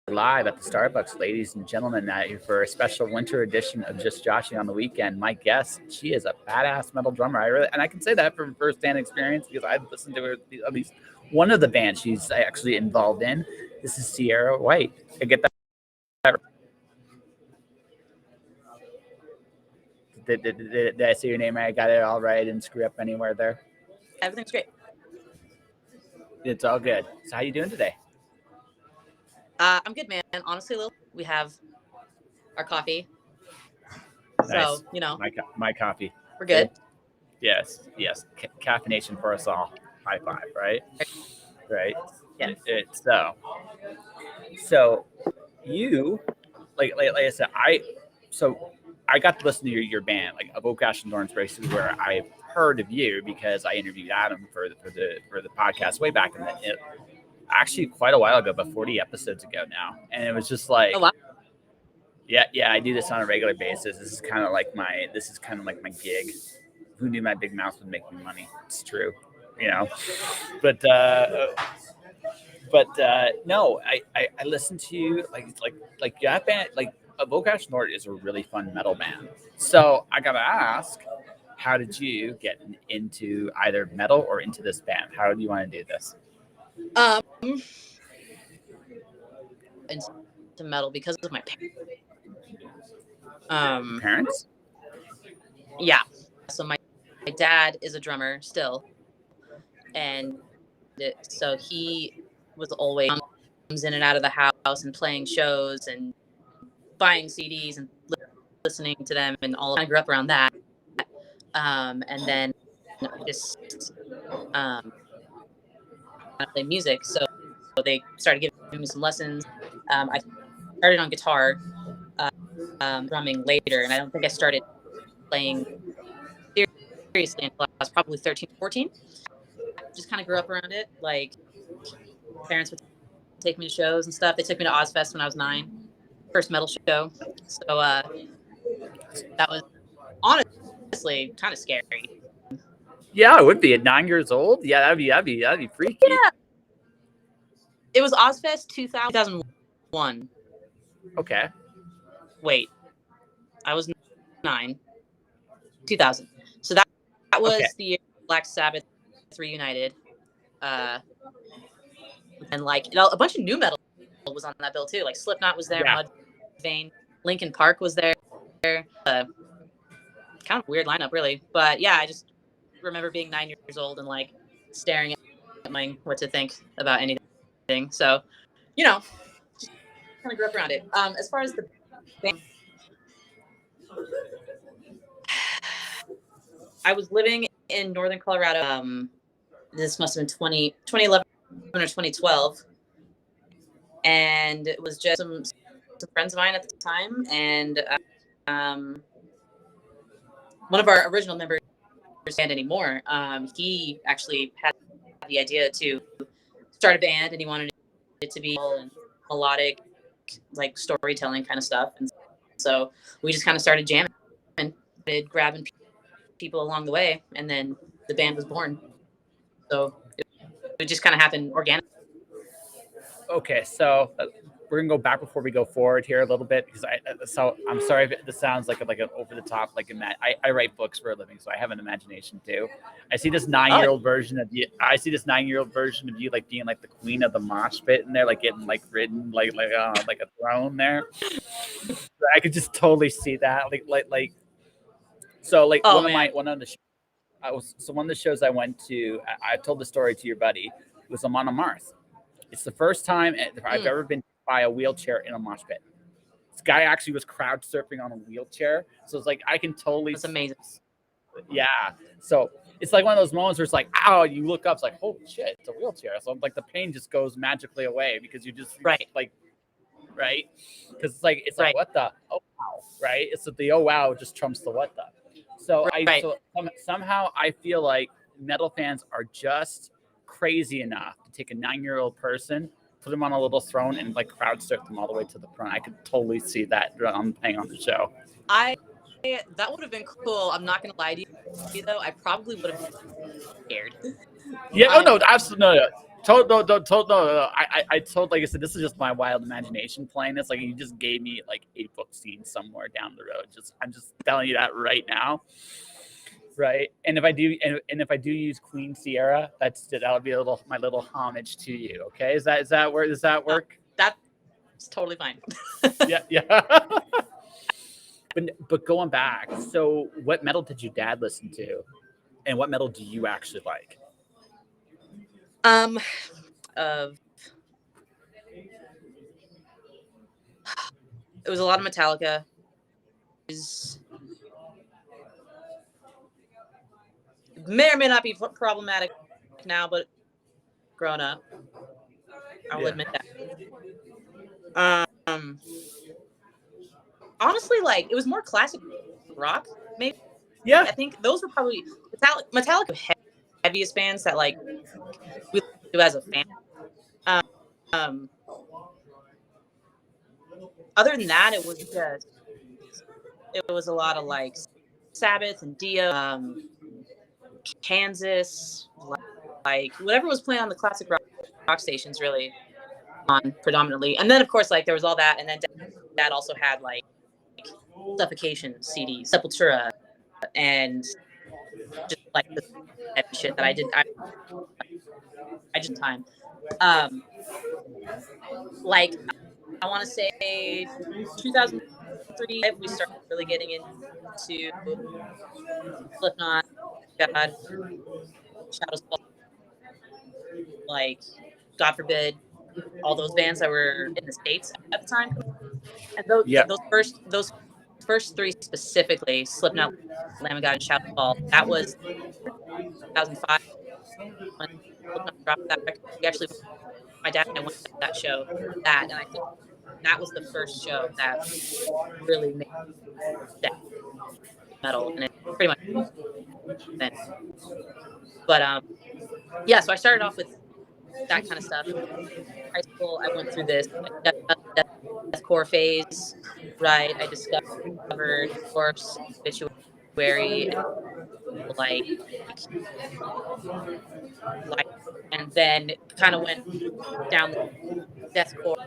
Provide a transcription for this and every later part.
live at the Starbucks, ladies and gentlemen, for a special winter edition of Just Joshing on the Weekend. My guest, she is a badass metal drummer. And I can say that from firsthand experience because I've listened to her at least one of the bands she's actually involved in. This is Cierra White. I get that. Did I say your name right? I got it all right. I didn't screw up anywhere there. Everything's great. It's all good. So how you doing today? I'm good, man. Honestly, Lil, we have our coffee. Nice. So, my coffee. We're good. Yes. Caffeination for us all. High five, right? Right. Yeah. So you, like I said, I got to listen to your band, like Avocash and Thorn, basically where I heard of you because I interviewed Adam for the podcast way back actually quite a while ago, about 40 episodes ago now, and it was just like, oh, wow. yeah, I do this on a regular basis. This is kind of like my gig. Who knew my big mouth would make me money? It's true, But no, I listened to you like that band, like Avocash Nord is a really fun metal band. So I gotta ask, how did you get into either metal or into this band? How do you want to do this? Into metal because of my parents. Yeah. So my dad is a drummer still, and so he was always in and out of the house and playing shows and buying CDs and listening to them, and all. I grew up around that, and then just play music. So they started giving me some lessons. I started on guitar, drumming later, and I don't think I started playing seriously until I was probably 13, 14. Just kind of grew up around it. Like, parents would take me to shows and stuff. They took me to Ozfest when I was 9, first metal show. So that was honestly kind of scary. Yeah, it would be at 9 years old. Yeah, that'd be freaky. Yeah. It was Ozfest 2001. Okay. Wait, I was 9. 2000. So that was the year Black Sabbath reunited. And like a bunch of new metal was on that bill too. Like Slipknot was there, Mudvayne, Linkin Park was there. Kind of weird lineup, really. But yeah, I just remember being 9 years old and like staring at what to think about anything. So, just kind of grew up around it. As far as the band, I was living in northern Colorado. This must have been 2011 or 2012. And it was just some friends of mine at the time. And one of our original members band anymore. He actually had the idea to start a band, and he wanted it to be melodic, like storytelling kind of stuff. And so we just kind of started jamming, grabbing people along the way, and then the band was born. So it just kind of happened organically. Okay, so we're gonna go back before we go forward here a little bit because I'm sorry if this sounds like an over the top I write books for a living, so I have an imagination too. I see this 9-year-old version of you. I see this 9-year-old version of you like being like the queen of the mosh pit and they're like getting like ridden like a throne there. I could just totally see that so one of the shows I went to. I told the story to your buddy. It was a Monomarth. It's the first time I've ever been by a wheelchair in a mosh pit. This guy actually was crowd surfing on a wheelchair. So it's like, I can totally. That's amazing. Yeah. So it's like one of those moments where it's like, ow, you look up, it's like, holy shit, it's a wheelchair. So like the pain just goes magically away because you just right. Because it's like, what the, oh, wow, right? It's the oh, wow, just trumps the what the. So somehow I feel like metal fans are just crazy enough to take a 9-year-old person, put them on a little throne, and like crowd surf them all the way to the front. I could totally see that playing on the show. That would have been cool. I'm not gonna lie to you though. I probably would have been scared. Yeah. Oh no, absolutely. No. No. I told, like I said, this is just my wild imagination playing this. Like, you just gave me like a book scene somewhere down the road. I'm just telling you that right now. Right. And if I do use Queen Sierra, that'll be my little homage to you. Okay. Is that where does that work? That's totally fine. Yeah. But going back, so what metal did your dad listen to, and what metal do you actually like? Of it was a lot of Metallica. It may or may not be problematic now, but grown up, I will admit that. Honestly, like it was more classic rock, maybe. Yeah. I think those were probably Metallica heaviest bands that like we do as a fan. Um, other than that, it was a lot of like Sabbath and Dio, Kansas, like whatever was playing on the classic rock stations, really on predominantly. And then of course, like there was all that, and then Dad also had like Suffocation CD, Sepultura, and just like the heavy shit that I just time. Like I want to say 2003, we started really getting into Slipknot, God, Shadows Fall, like God forbid, all those bands that were in the States at the time. And those first three specifically, Slipknot, Lamb of God, and Shadows Fall, that was 2005 when Slipknot dropped that record. We actually, my dad and I went to that show, and I think that was the first show that really made death metal, and it's pretty much been. But yeah, so I started off with that kind of stuff. High school, I went through this deathcore phase, right? I discovered Corpse, Obituary, like, like, and then kind of went down the deathcore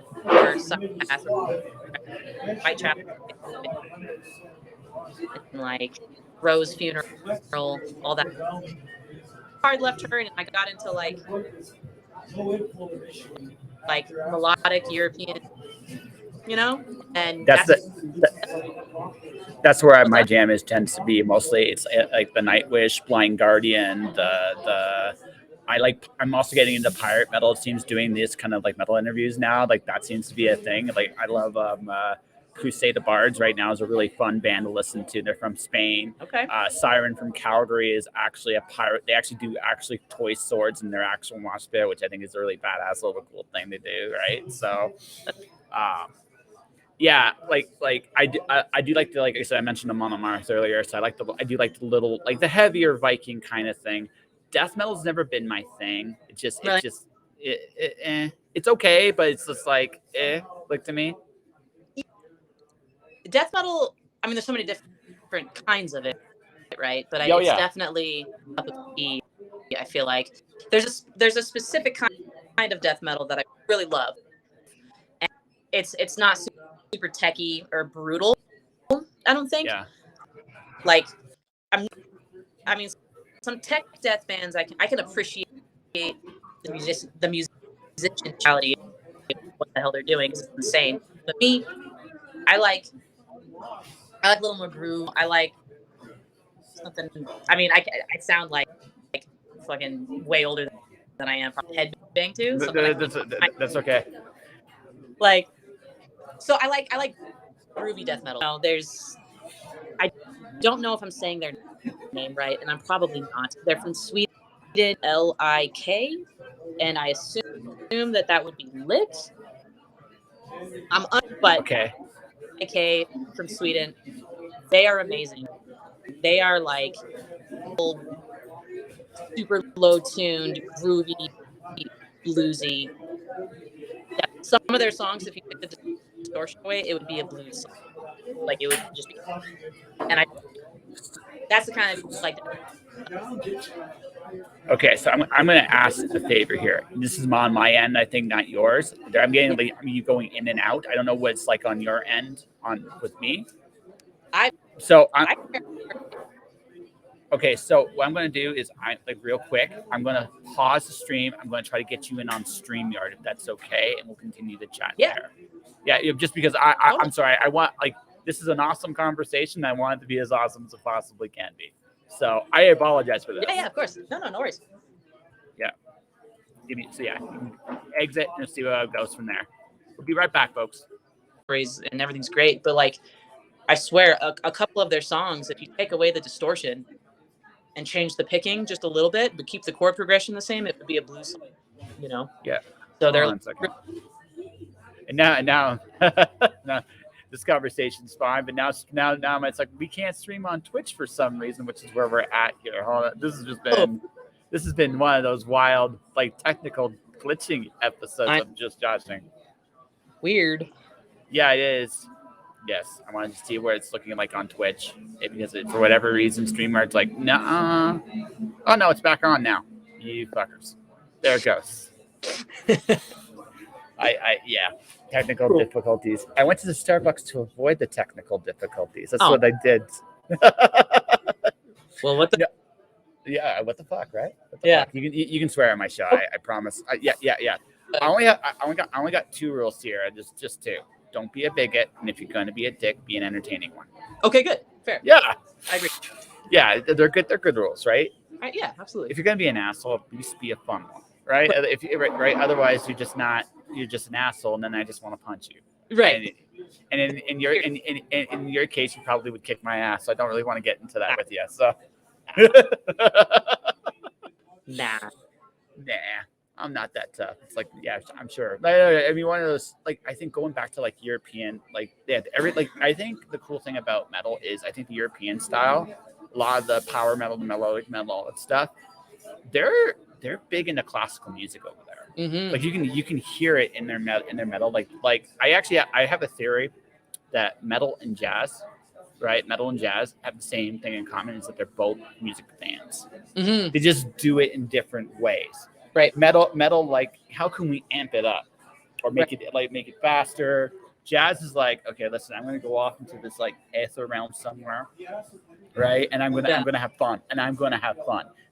side path, Whitechapel, and like Rose Funeral, all that hard left turn, and I got into like melodic European, and That's that's where what's my that? jam tends to be mostly. It's like the Nightwish, Blind Guardian, the I'm also getting into pirate metal. It seems doing these kind of like metal interviews now. Like that seems to be a thing. Like I love Crusade of Bards right now is a really fun band to listen to. They're from Spain. Okay. Siren from Calgary is actually a pirate. They actually do toy swords in their actual mosh pit, which I think is a really badass little cool thing to do. Right. So, yeah, I do like the, like I said, I mentioned the Monomars earlier, so I do like the little, like the heavier Viking kind of thing. Death metal's never been my thing. Really? It's okay, but it's just like like to me. Death metal, I mean, there's so many different kinds of it, right? But Oh it's yeah, definitely up with me. I feel like there's a specific kind of death metal that I really love, and it's not super techy or brutal. I don't think. yeah. Like I mean, some tech death bands I can appreciate the musicianality of what the hell they're doing because it's insane. But me, I like a little more groove. I like something. I mean, I sound like fucking way older than I am. Probably headbang too. Something That's okay. like. So I like groovy death metal. I don't know if I'm saying their name right, and I'm probably not. They're from Sweden, Lik, and I assume that would be Lit. But Okay. Lik from Sweden, they are amazing. They are like super low tuned, groovy, bluesy. Some of their songs, if you took the distortion away, it would be a blues song. Like it would just be, and that's the kind of like Okay, so I'm going to ask a favor here. This is on my end, I think, not yours. I'm getting like you going in and out. I don't know what it's like on your end on with me. I So I okay, so what I'm going to do is real quick. I'm going to pause the stream. I'm going to try to get you in on StreamYard if that's okay, and we'll continue the chat there. Yeah, just because I'm sorry. I want this is an awesome conversation. I want it to be as awesome as it possibly can be. So I apologize for this. Yeah, of course. No worries. Yeah. Exit and see where it goes from there. We'll be right back, folks. And everything's great, but like, I swear, a couple of their songs, if you take away the distortion and change the picking just a little bit, but keep the chord progression the same, it would be a blues song, you know? Yeah. So they're. And now, now, this conversation's fine, but now it's like we can't stream on Twitch for some reason, which is where we're at here. Hold on. This has been one of those wild, technical glitching episodes of just joshing. Weird. Yeah, it is. Yes, I wanted to see where it's looking like on Twitch because for whatever reason, StreamYard's like, nah. Oh no, it's back on now. You fuckers. There it goes. Yeah. Technical difficulties. I went to the Starbucks to avoid the technical difficulties. That's what I did. Well, what the? Yeah, what the fuck, right? What the fuck? You can swear on my show. I promise. Yeah. I only got 2 rules here. Just 2. Don't be a bigot, and if you're going to be a dick, be an entertaining one. Okay, good, fair. Yeah, I agree. Yeah, they're good. They're good rules, right? Yeah, absolutely. If you're going to be an asshole, at least be a fun one, right? Right. Otherwise, you're just an asshole, and then I just want to punch you. Right. And in your case, you probably would kick my ass. So I don't really want to get into that with you. So. Nah, I'm not that tough. It's like, yeah, I'm sure. I mean, one of those, I think going back to European, I think the cool thing about metal is I think the European style, a lot of the power metal, the melodic metal, all that stuff, they're big into classical music over there. Mm-hmm. You can hear it in their metal. I have a theory that metal and jazz, right? Metal and jazz have the same thing in common, is that they're both music fans. Mm-hmm. They just do it in different ways. Right. Metal, how can we amp it up or make it faster? Jazz is okay, listen, I'm going to go off into this ether realm somewhere, right? And I'm going to have fun,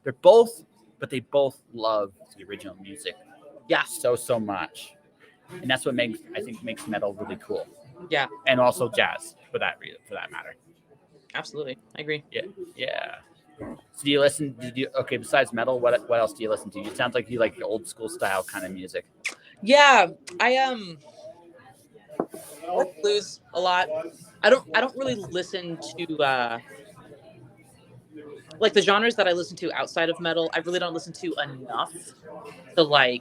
They're both, but they both love the original music. Yeah. So much. And that's what makes metal really cool. Yeah. And also jazz for that matter. Absolutely. I agree. Yeah. So do you listen? Besides metal, what else do you listen to? It sounds like you like the old school style kind of music. Yeah, I like blues a lot. I don't really listen to the genres that I listen to outside of metal. I really don't listen to enough to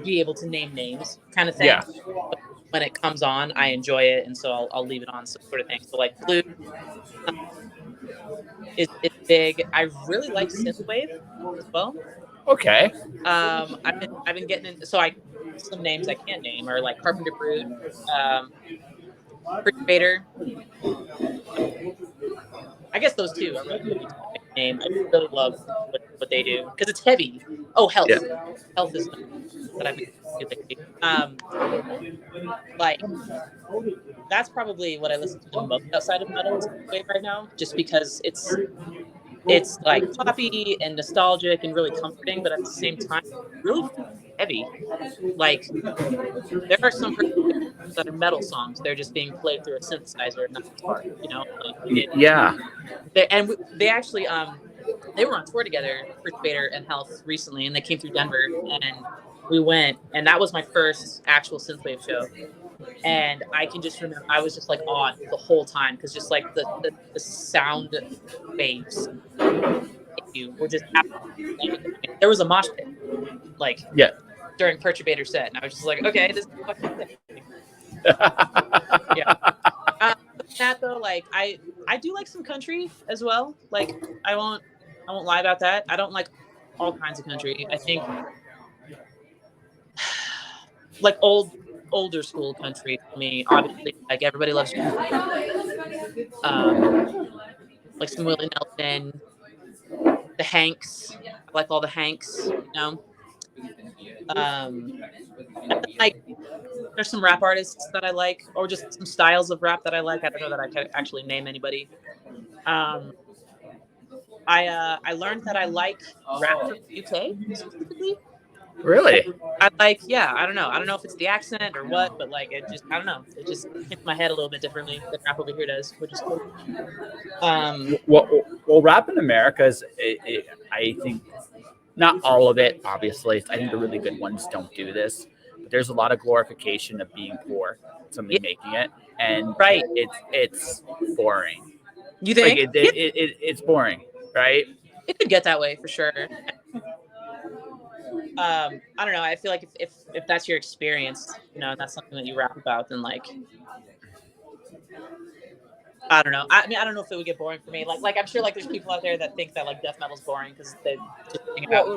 be able to name names, kind of thing. Yeah. But when it comes on, I enjoy it, and so I'll leave it on, sort of thing. So blues. It's big. I really like synthwave as well. Okay. I've been getting into, some names I can't name are Carpenter Brute, Perturbator. I guess those 2 are really good name. I really love what they do because it's heavy. Oh, Health. Yeah. Health is that I've been that's probably what I listen to the most outside of metal right now, just because it's poppy and nostalgic and really comforting, but at the same time really heavy. There are some that are metal songs, they're just being played through a synthesizer, not guitar, yeah. They actually they were on tour together, Perturbator and Health, recently, and they came through Denver, and we went, and that was my first actual synthwave show. And I can just remember I was just awed the whole time, because just the sound waves you were just happening. There was a mosh pit during Perturbator set, and I was just okay, this is fucking sick. Yeah. That though, I do like some country as well. I won't lie about that. I don't like all kinds of country. I think older school country for me, obviously, everybody loves some Willie Nelson, the Hanks. like all the Hanks, and then, like there's some rap artists that I like, or just some styles of rap that I like. I don't know that I can actually name anybody. Um, I learned that I like rap from the UK specifically. Really? I don't know if it's the accent or what, but like it just, I don't know, it just hits my head a little bit differently than rap over here does, which is cool. Well, rap in America is, I think, not all of it, obviously. I think the really good ones don't do this. But there's a lot of glorification of being poor, somebody making it, and Right. it's boring. You think? Like it's boring, right? It could get that way for sure. I don't know. I feel like if that's your experience, and that's something that you rap about, then like, I don't know. I mean, I don't know if it would get boring for me. Like I'm sure like there's people out there that think that like death metal's boring because they just think about.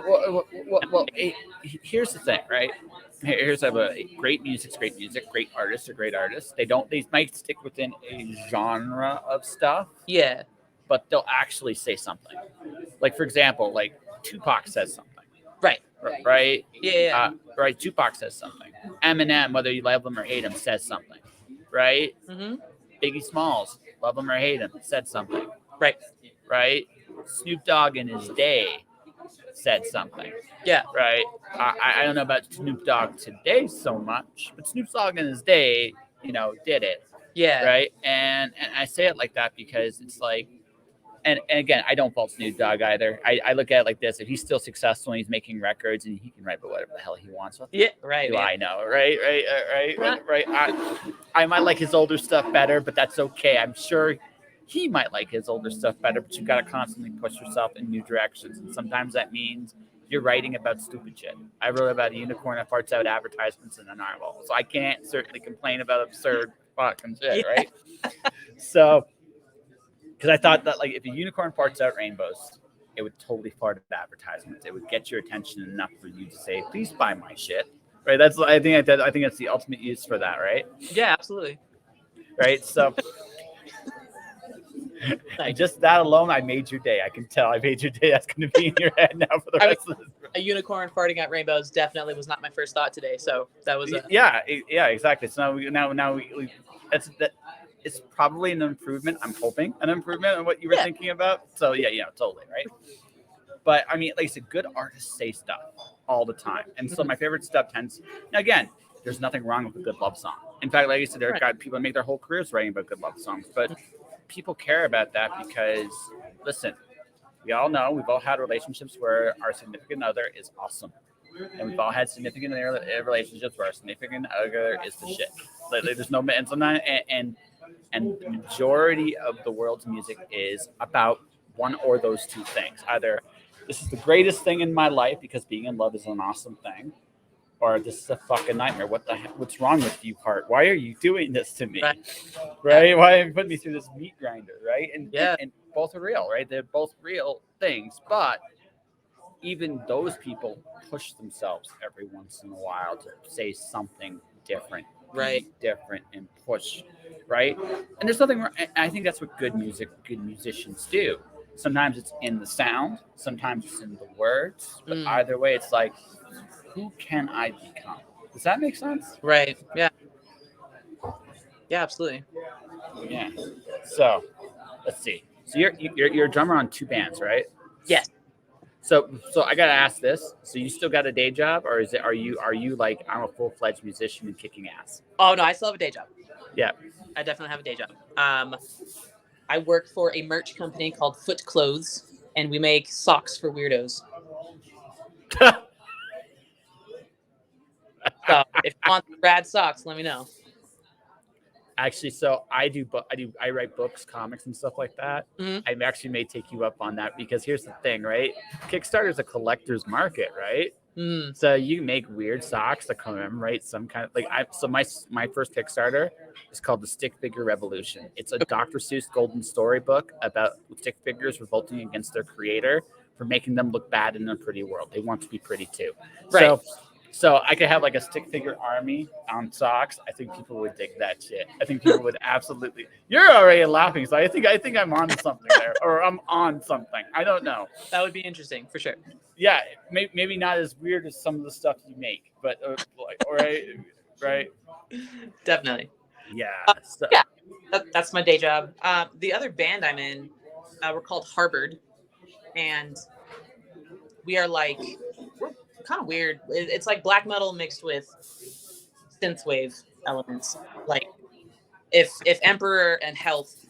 Here's the thing, right? Here's a great music's great music, great artists are great artists. They might stick within a genre of stuff, Yeah. but they'll actually say something. Like for example, like Tupac says something. Right. Right? Yeah. Right. Tupac says something. Eminem, whether you love him or hate him, says something. Right? Mm-hmm. Biggie Smalls, love him or hate him, said something. Right. Right? Snoop Dogg in his day said something. Yeah. Right? I don't know about Snoop Dogg today so much, but Snoop Dogg in his day, did it. Yeah. Right? And I say it like that because it's like, and again, I don't fault Snoop Dogg either. I look at it like this: if he's still successful and he's making records and he can write whatever the hell he wants, yeah, right. I know, right. I might like his older stuff better, but that's okay. I'm sure he might like his older stuff better, but you got to constantly push yourself in new directions, and sometimes that means you're writing about stupid shit. I wrote about a unicorn that farts out advertisements in a narwhal, so I can't certainly complain about absurd fucking shit, right? So. Because I thought that, like, if a unicorn farts out rainbows, it would totally fart at advertisements. It would get your attention enough for you to say, "Please buy my shit." Right? I think that's the ultimate use for that, right? Yeah, absolutely. Right. So, just that alone, I made your day. I can tell I made your day. That's going to be in your head now for the rest of this. A unicorn farting at rainbows definitely was not my first thought today. So that was yeah, exactly. So now we that. It's probably an improvement. I'm hoping an improvement on what you were thinking about. So yeah, totally, right? But I mean, like I said, good artists say stuff all the time, and so my favorite stuff tends. Now again, there's nothing wrong with a good love song. In fact, like I said, there are people that make their whole careers writing about good love songs, but people care about that because, listen, we all know we've all had relationships where our significant other is awesome. And we've all had significant relationships where our significant other is the shit. Like, there's no, and sometimes, and the majority of the world's music is about one or those two things. Either this is the greatest thing in my life because being in love is an awesome thing, or this is a fucking nightmare. What the heck? What's wrong with you, heart? Why are you doing this to me? Right? Why are you putting me through this meat grinder? Right? And both are real, right? They're both real things, but even those people push themselves every once in a while to say something different, different, and push, right? And there's nothing wrong. I think that's what good musicians do. Sometimes it's in the sound, sometimes it's in the words, but either way, it's like, who can I become? Does that make sense? Right. Yeah. Yeah, absolutely. Yeah. So let's see. So you're a drummer on two bands, right? Yes. So I gotta ask this. So you still got a day job, or are you like, I'm a full-fledged musician and kicking ass? Oh no, I still have a day job. Yeah. I definitely have a day job. I work for a merch company called Foot Clothes, and we make socks for weirdos. So if you want rad socks, let me know. Actually, so I write books, comics, and stuff like that. Mm-hmm. I actually may take you up on that because here's the thing, right? Kickstarter is a collector's market, right? Mm. So you make weird socks that commemorate some kind of my first Kickstarter is called the Stick Figure Revolution. It's a Dr. Seuss golden story book about stick figures revolting against their creator for making them look bad in a pretty world. They want to be pretty too. Right. So So I could have like a stick figure army on socks. I think people would dig that shit. I think people would absolutely. You're already laughing, so I think I'm on something there, or I'm on something. I don't know. That would be interesting for sure. Yeah, maybe not as weird as some of the stuff you make, but like, right? Definitely. Yeah. So, Yeah, that's my day job. The other band I'm in, we're called Harvard, and we are like we're kind of weird. It's like black metal mixed with synthwave elements. Like if Emperor and Health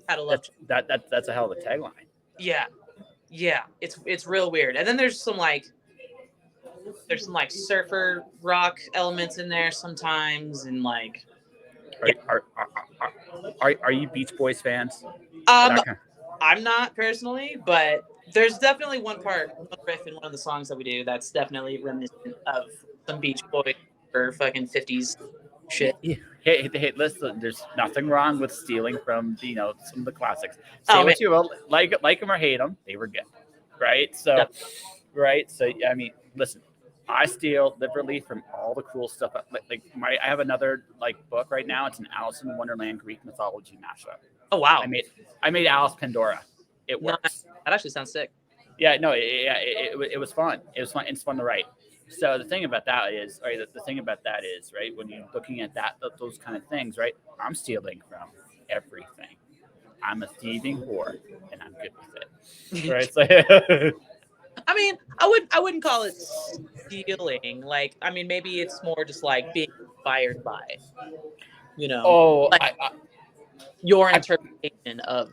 had a love, that's a hell of a tagline. yeah, yeah, it's real weird. And then there's some like surfer rock elements in there sometimes, and like Are are you Beach Boys fans? um That kind I'm not personally, but there's definitely one riff in one of the songs that we do that's definitely reminiscent of some Beach Boys or fucking 50s shit. Yeah. Hey, listen. There's nothing wrong with stealing from some of the classics. Say Oh man, what you will, like them or hate them, they were good, right? So, right. So I mean, listen. I steal liberally from all the cool stuff. I have another book right now. It's an Alice in Wonderland Greek mythology mashup. oh wow, I made Alice Pandora. It no, works. that actually sounds sick. Yeah, no, it was fun. It was fun. It's fun to write. So the thing about that is, right? The thing about that is, right? When you're looking at those kind of things, right? I'm stealing from everything. I'm a thieving whore, and I'm good with it, right? So, I mean, I wouldn't call it stealing. Like, I mean, maybe it's more just like being inspired by, like your interpretation of.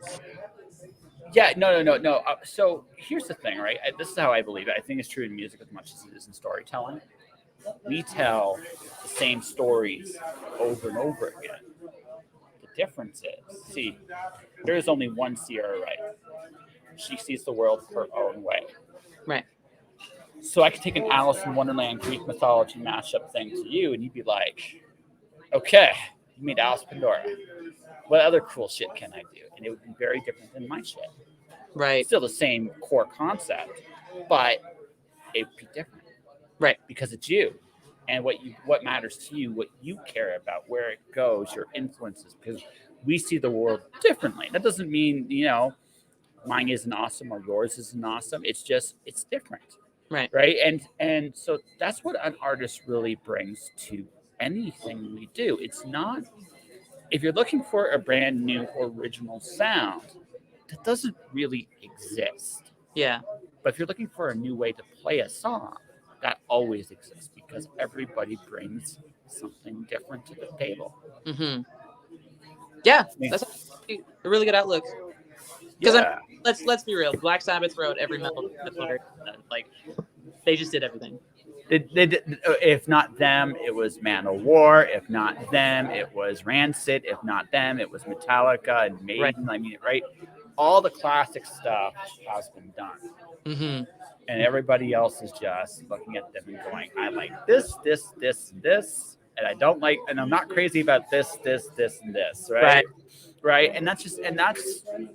Yeah, no. So here's the thing, right? This is how I believe it. I think it's true in music as much as it is in storytelling. We tell the same stories over and over again. The difference is, see, there is only one Cierra White. She sees the world her own way. Right. So I could take an Alice in Wonderland Greek mythology mashup thing to you, and you'd be like, okay, you made Alice Pandora. What other cool shit can I do? And it would be very different than my shit. Right. Still the same core concept, but it would be different. Right. Because it's you. And what matters to you, what you care about, where it goes, your influences, because we see the world differently. That doesn't mean, mine isn't awesome or yours isn't awesome. It's just it's different. Right. And so that's what an artist really brings to anything we do. It's not if you're looking for a brand new original sound, that doesn't really exist. Yeah. But if you're looking for a new way to play a song, that always exists because everybody brings something different to the table. Mm-hmm. Yeah, that's a really good outlook. Because let's be real, Black Sabbath wrote every metal like they just did everything. They did, if not them, it was Man of War. If not them, it was Rancid. If not them, it was Metallica and Maiden. Right. I mean, right? All the classic stuff has been done. Mm-hmm. And everybody else is just looking at them and going, I like this, and I don't like, and I'm not crazy about this, and this, right? Right. And that's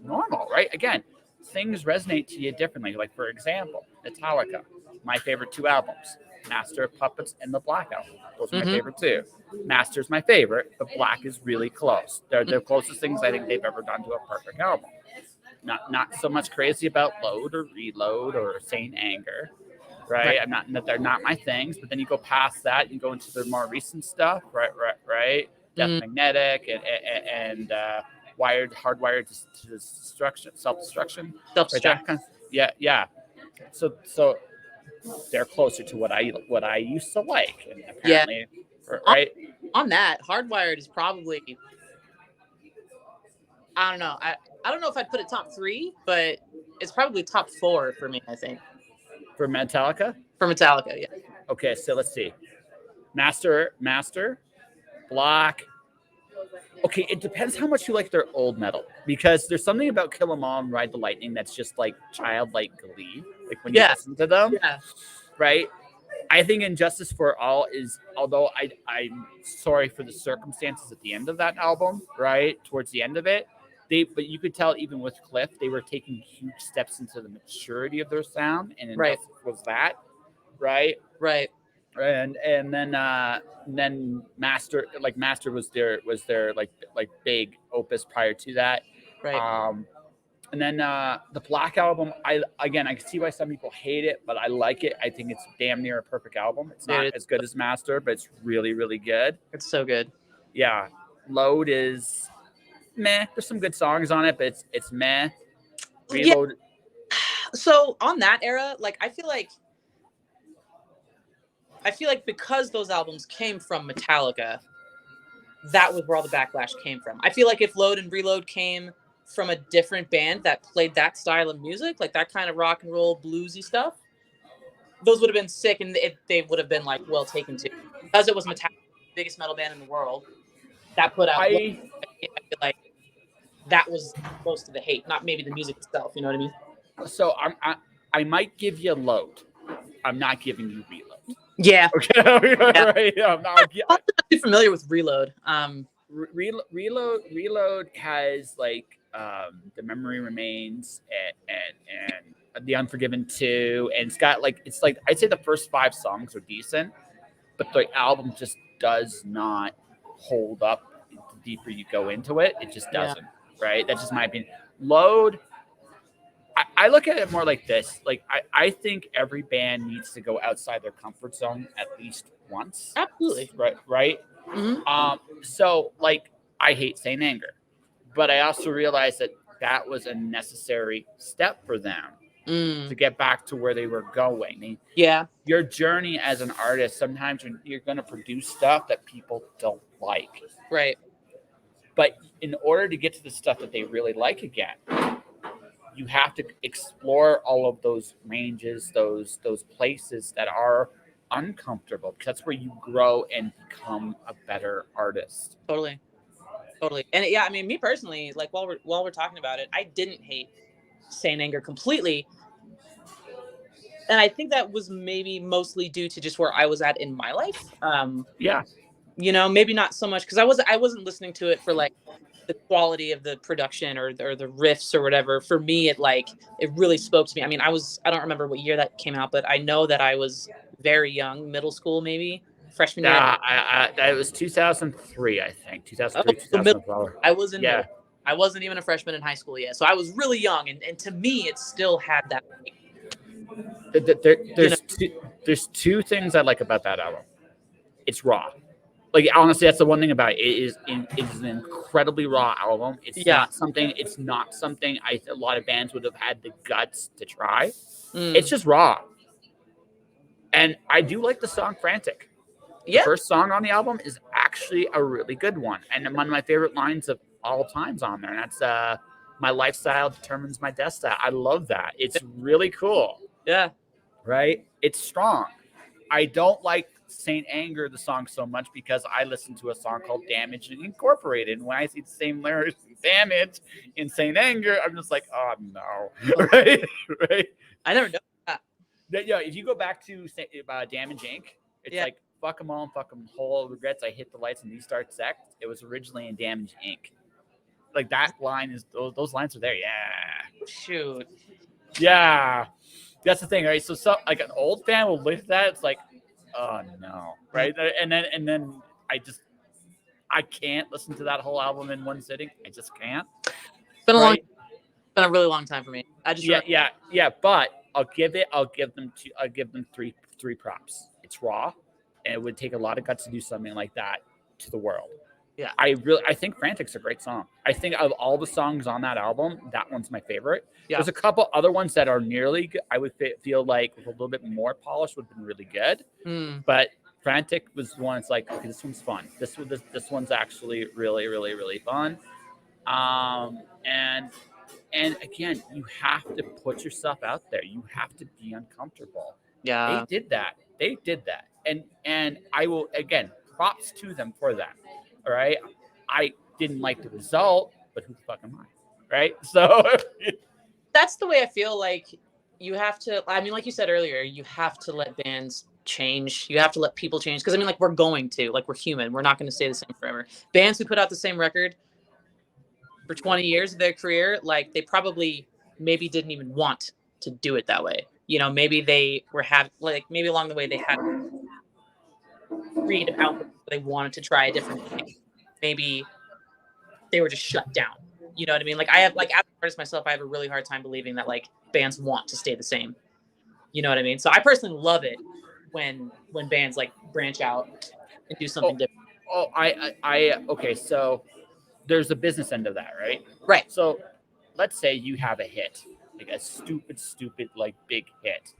normal, right? Again, things resonate to you differently. Like, for example, Metallica, my favorite two albums, Master of Puppets and the Black Album. Those are my favorite two. Master's my favorite, but Black is really close. They're the closest things I think they've ever done to a perfect album. Not so much crazy about Load or Reload or Saint Anger, right? I'm not that they're not my things, but then you go past that, you go into the more recent stuff, right? Death Magnetic and hardwired to destruction, self-destruction. Right? Yeah. So they're closer to what I used to like, and apparently, right? On that, Hardwired is probably, I don't know. I don't know if I'd put it top 3, but it's probably top 4 for me, I think. For Metallica? For Metallica, yeah. Okay, so let's see. Master, Black. Okay, it depends how much you like their old metal, because there's something about Kill 'Em All and Ride the Lightning that's just like childlike glee, like when you listen to them, right? I think Injustice for All is, although I'm sorry for the circumstances at the end of that album, right? Towards the end of it, but you could tell even with Cliff, they were taking huge steps into the maturity of their sound, and Injustice was that. right? Right. And then Master was their like big opus prior to that. Right. Um, and then the Black album, I can see why some people hate it, but I like it. I think it's damn near a perfect album. It's not Dude, as good as Master, but it's really really good. it's so good. Yeah, Load is meh. There's some good songs on it, but it's meh. Yeah. Reload. So on that era, like I feel like because those albums came from Metallica, that was where all the backlash came from. I feel like if Load and Reload came from a different band that played that style of music, like that kind of rock and roll bluesy stuff, those would have been sick, and they would have been like well taken too. Because it was Metallica, the biggest metal band in the world, that put out Load. I I feel like that was most of the hate, not maybe the music itself. You know what I mean? so I might give you Load. I'm not giving you Reload. Yeah. Okay, Yeah. right. I'm not too familiar with Reload. Reload has like the Memory Remains and the Unforgiven 2, and it's like I'd say the first 5 songs are decent, but the album just does not hold up. The deeper you go into it, it just Yeah. doesn't. Right? That's just my opinion. Load. I look at it more like this. Like I think every band needs to go outside their comfort zone at least once. Absolutely. Right. Mm-hmm. So like I hate Saint Anger, but I also realized that that was a necessary step for them to get back to where they were going. Yeah. Your journey as an artist, sometimes you're going to produce stuff that people don't like. Right. But in order to get to the stuff that they really like again, you have to explore all of those ranges, those places that are uncomfortable, because that's where you grow and become a better artist. Totally. And yeah, I mean, me personally, like while we're talking about it, I didn't hate Saint Anger completely, and I think that was maybe mostly due to just where I was at in my life. Yeah. Maybe not so much because I wasn't listening to it for like the quality of the production or the riffs or whatever. For me, it really spoke to me. I mean, I don't remember what year that came out, but I know that I was very young, middle school, maybe freshman year. It was 2003, I think. 2003, So 2004. I was in Yeah. middle. I wasn't even a freshman in high school yet, so I was really young, and to me, it still had that. There's two things I like about that album. It's raw. Like honestly, that's the one thing about it. It is an incredibly raw album. It's not something a lot of bands would have had the guts to try. It's just raw. And I do like the song Frantic. The first song on the album is actually a really good one, and one of my favorite lines of all times on there. And that's my lifestyle determines my destiny. I love that. It's really cool. Yeah. Right? It's strong. I don't like Saint Anger, the song, so much because I listened to a song called Damage Incorporated. And when I see the same lyrics, Damage in Saint Anger, I'm just like, oh no. Right? I never know that. Yeah, if you go back to Damage Inc., it's like, fuck them all and fuck them whole. Regrets, I hit the lights and these start sex. It was originally in Damage Inc. Like that line is, those lines are there. Yeah. Shoot. Yeah. That's the thing, right? So like an old fan will look at that. It's like, oh no, right? And then I can't listen to that whole album in one sitting. I just can't. It's been a really long time for me. I just yeah. But I'll give them three props. It's raw, and it would take a lot of guts to do something like that to the world. Yeah, I think Frantic's a great song. I think of all the songs on that album, that one's my favorite. Yeah. There's a couple other ones that are nearly good. I would feel like with a little bit more polish would have been really good. But Frantic was one. It's like, okay, this one's fun. This one's actually really, really, really fun. And again, you have to put yourself out there. You have to be uncomfortable. Yeah, they did that. And I will, again, props to them for that. All right. I didn't like the result, but who the fuck am I? Right. So that's the way I feel like you have to. I mean, like you said earlier, you have to let bands change. You have to let people change. Because I mean, like, we're going to, like, we're human. We're not going to stay the same forever. Bands who put out the same record for 20 years of their career, like, they probably maybe didn't even want to do it that way. maybe they were maybe along the way they had creative outlet, they wanted to try a different thing. Maybe they were just shut down. You know what I mean? Like I have, like as an artist myself, I have a really hard time believing that like bands want to stay the same. You know what I mean? So I personally love it when bands like branch out and do something different. Okay. So there's a business end of that, right? Right. So let's say you have a hit, like a stupid, like big hit,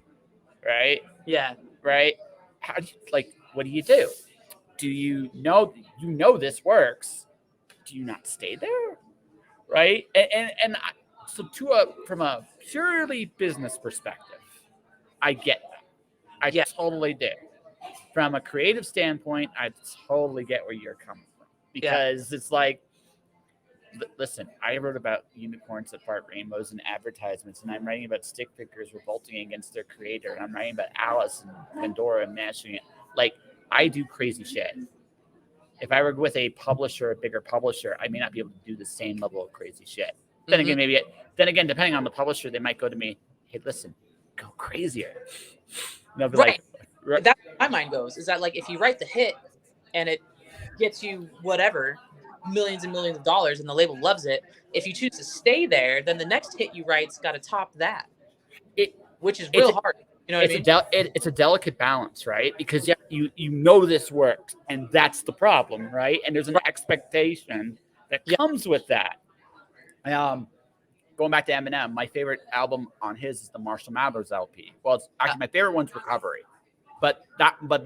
right? Yeah. Right? How do you, like, what do you do? Do you know this works? Do you not stay there? Right? So from a purely business perspective, I get that. I Yeah. totally do. From a creative standpoint, I totally get where you're coming from because it's like, listen, I wrote about unicorns that fart rainbows in advertisements, and I'm writing about stick figures revolting against their creator, and I'm writing about Alice and Pandora and mashing it. Like, I do crazy shit. If I were with a publisher, a bigger publisher, I may not be able to do the same level of crazy shit. Then again, depending on the publisher, they might go to me, hey, listen, go crazier. And they'll be Right. like, That's where my mind goes, is that like if you write the hit and it gets you whatever, millions and millions of dollars, and the label loves it, if you choose to stay there, then the next hit you write's got to top that, which is real hard. You know what I mean? It's a delicate balance, right? Because you know this works, and that's the problem, right? And there's an expectation that comes with that. Going back to Eminem, my favorite album on his is the Marshall Mathers LP. Well, it's actually my favorite one's Recovery, but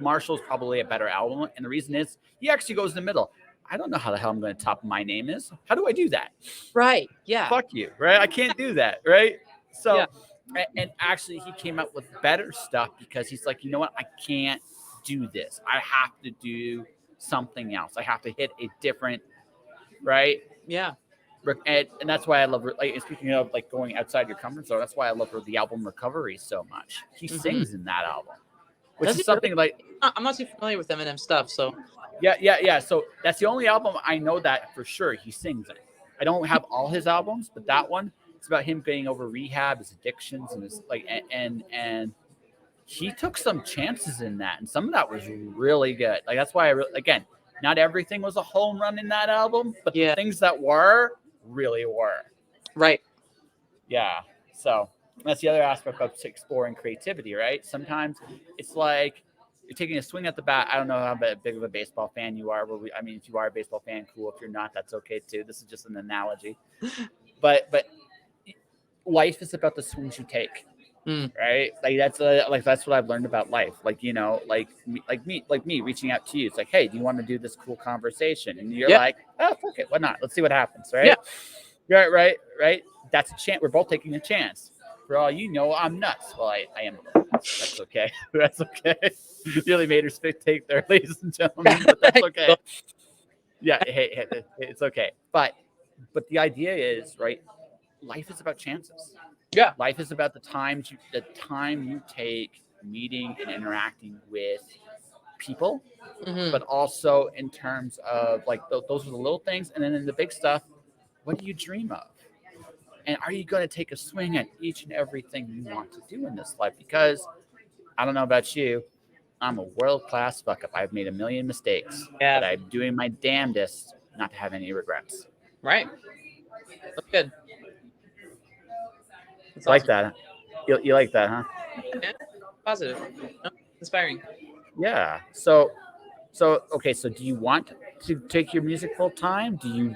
Marshall's probably a better album, and the reason is he actually goes in the middle. I don't know how the hell I'm going to top My Name Is. How do I do that? Right. Yeah. Fuck you, right? I can't do that, right? So, and actually, he came up with better stuff because he's like, you know what? I can't do this. I have to do something else. I have to hit a different, right? Yeah. And that's why I love, like, speaking of like going outside your comfort zone, that's why I love the album Recovery so much. He sings in that album, which is something really? Like, I'm not too familiar with Eminem stuff, so yeah. So that's the only album I know that for sure he sings in. I don't have all his albums, but that one, it's about him getting over rehab, his addictions, and his like, and he took some chances in that, and some of that was really good. Like that's why again, not everything was a home run in that album, but the things that were really were. Right. Yeah. So that's the other aspect of exploring creativity, right? Sometimes it's like you're taking a swing at the bat. I don't know how big of a baseball fan you are. I mean, if you are a baseball fan, cool. If you're not, that's okay too. This is just an analogy. But life is about the swings you take, right? Like that's what I've learned about life. Like like me reaching out to you. It's like, hey, do you want to do this cool conversation? And you're like, oh, fuck it, why not? Let's see what happens, right? Yeah. Right. That's a chance. We're both taking a chance. For all you know, I'm nuts. Well, I am. That's okay. That's okay. Really made her take there, ladies and gentlemen. But that's okay. Yeah. Hey, it's okay. But the idea is, right? Life is about chances. Yeah. Life is about the time you take meeting and interacting with people, but also in terms of like those are the little things, and then in the big stuff, what do you dream of? And are you going to take a swing at each and everything you want to do in this life? Because I don't know about you, I'm a world-class fuck-up. I've made a million mistakes, but I'm doing my damnedest not to have any regrets. Right. That's good. That's like that. You like that, huh? Yeah. Positive. Inspiring. Yeah. So okay. So do you want to take your music full time? Do you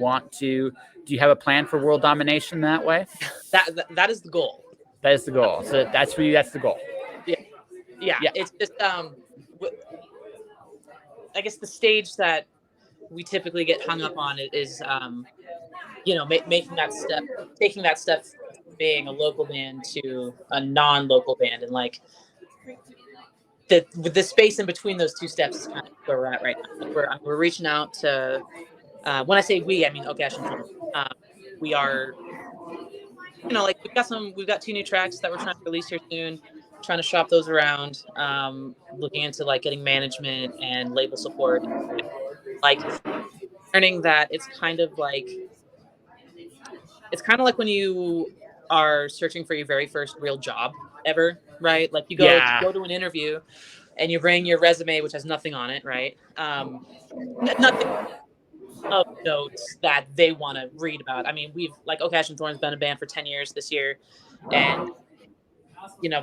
have a plan for world domination that way? That is the goal. That is the goal. So that's for you. That's the goal. Yeah. It's just I guess the stage that we typically get hung up on is making that step, taking that step from being a local band to a non-local band, and like the space in between those two steps is kind of where we're at right now. Like we're reaching out to when I say we, I mean Okash and Thorn. We are like we've got 2 new tracks that we're trying to release here soon, trying to shop those around, looking into like getting management and label support, like learning that it's kind of like when you are searching for your very first real job ever, right? Like you Yeah. go to an interview and you bring your resume, which has nothing on it, right? Nothing of notes that they want to read about. I mean, we've like Okash and Thorn's been a band for 10 years this year, and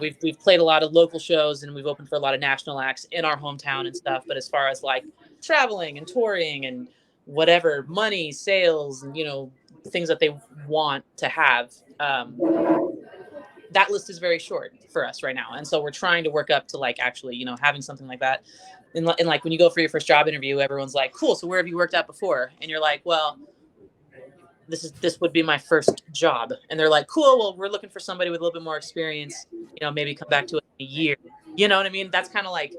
we've played a lot of local shows and we've opened for a lot of national acts in our hometown and stuff. But as far as like traveling and touring and whatever money, sales, and things that they want to have, that list is very short for us right now. And so we're trying to work up to like actually, having something like that. And like when you go for your first job interview, everyone's like, cool. So where have you worked at before? And you're like, well, this would be my first job. And they're like, cool. Well, we're looking for somebody with a little bit more experience, maybe come back to it in a year. You know what I mean? That's kind of like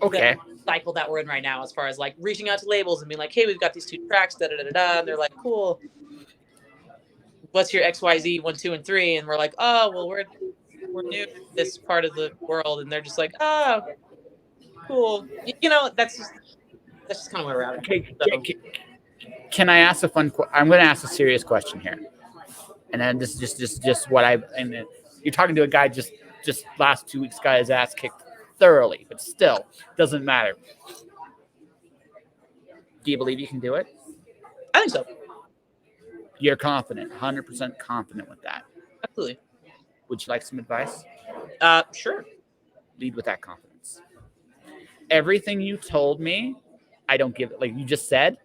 Okay. the cycle that we're in right now, as far as like reaching out to labels and being like, hey, we've got these 2 tracks, da da da da. And they're like, cool. What's your XYZ 1, 2, and 3? And we're like, oh, well, we're new to this part of the world. And they're just like, oh, cool. That's just kind of where we're at. Okay. So, Can I ask a fun? I'm going to ask a serious question here, and then this is just what I. And then you're talking to a guy just last 2 weeks got his ass kicked thoroughly, but still doesn't matter. Do you believe you can do it? I think so. You're confident, 100% confident with that. Absolutely. Would you like some advice? Sure. Lead with that confidence. Everything you told me, I don't give it. Like you just said,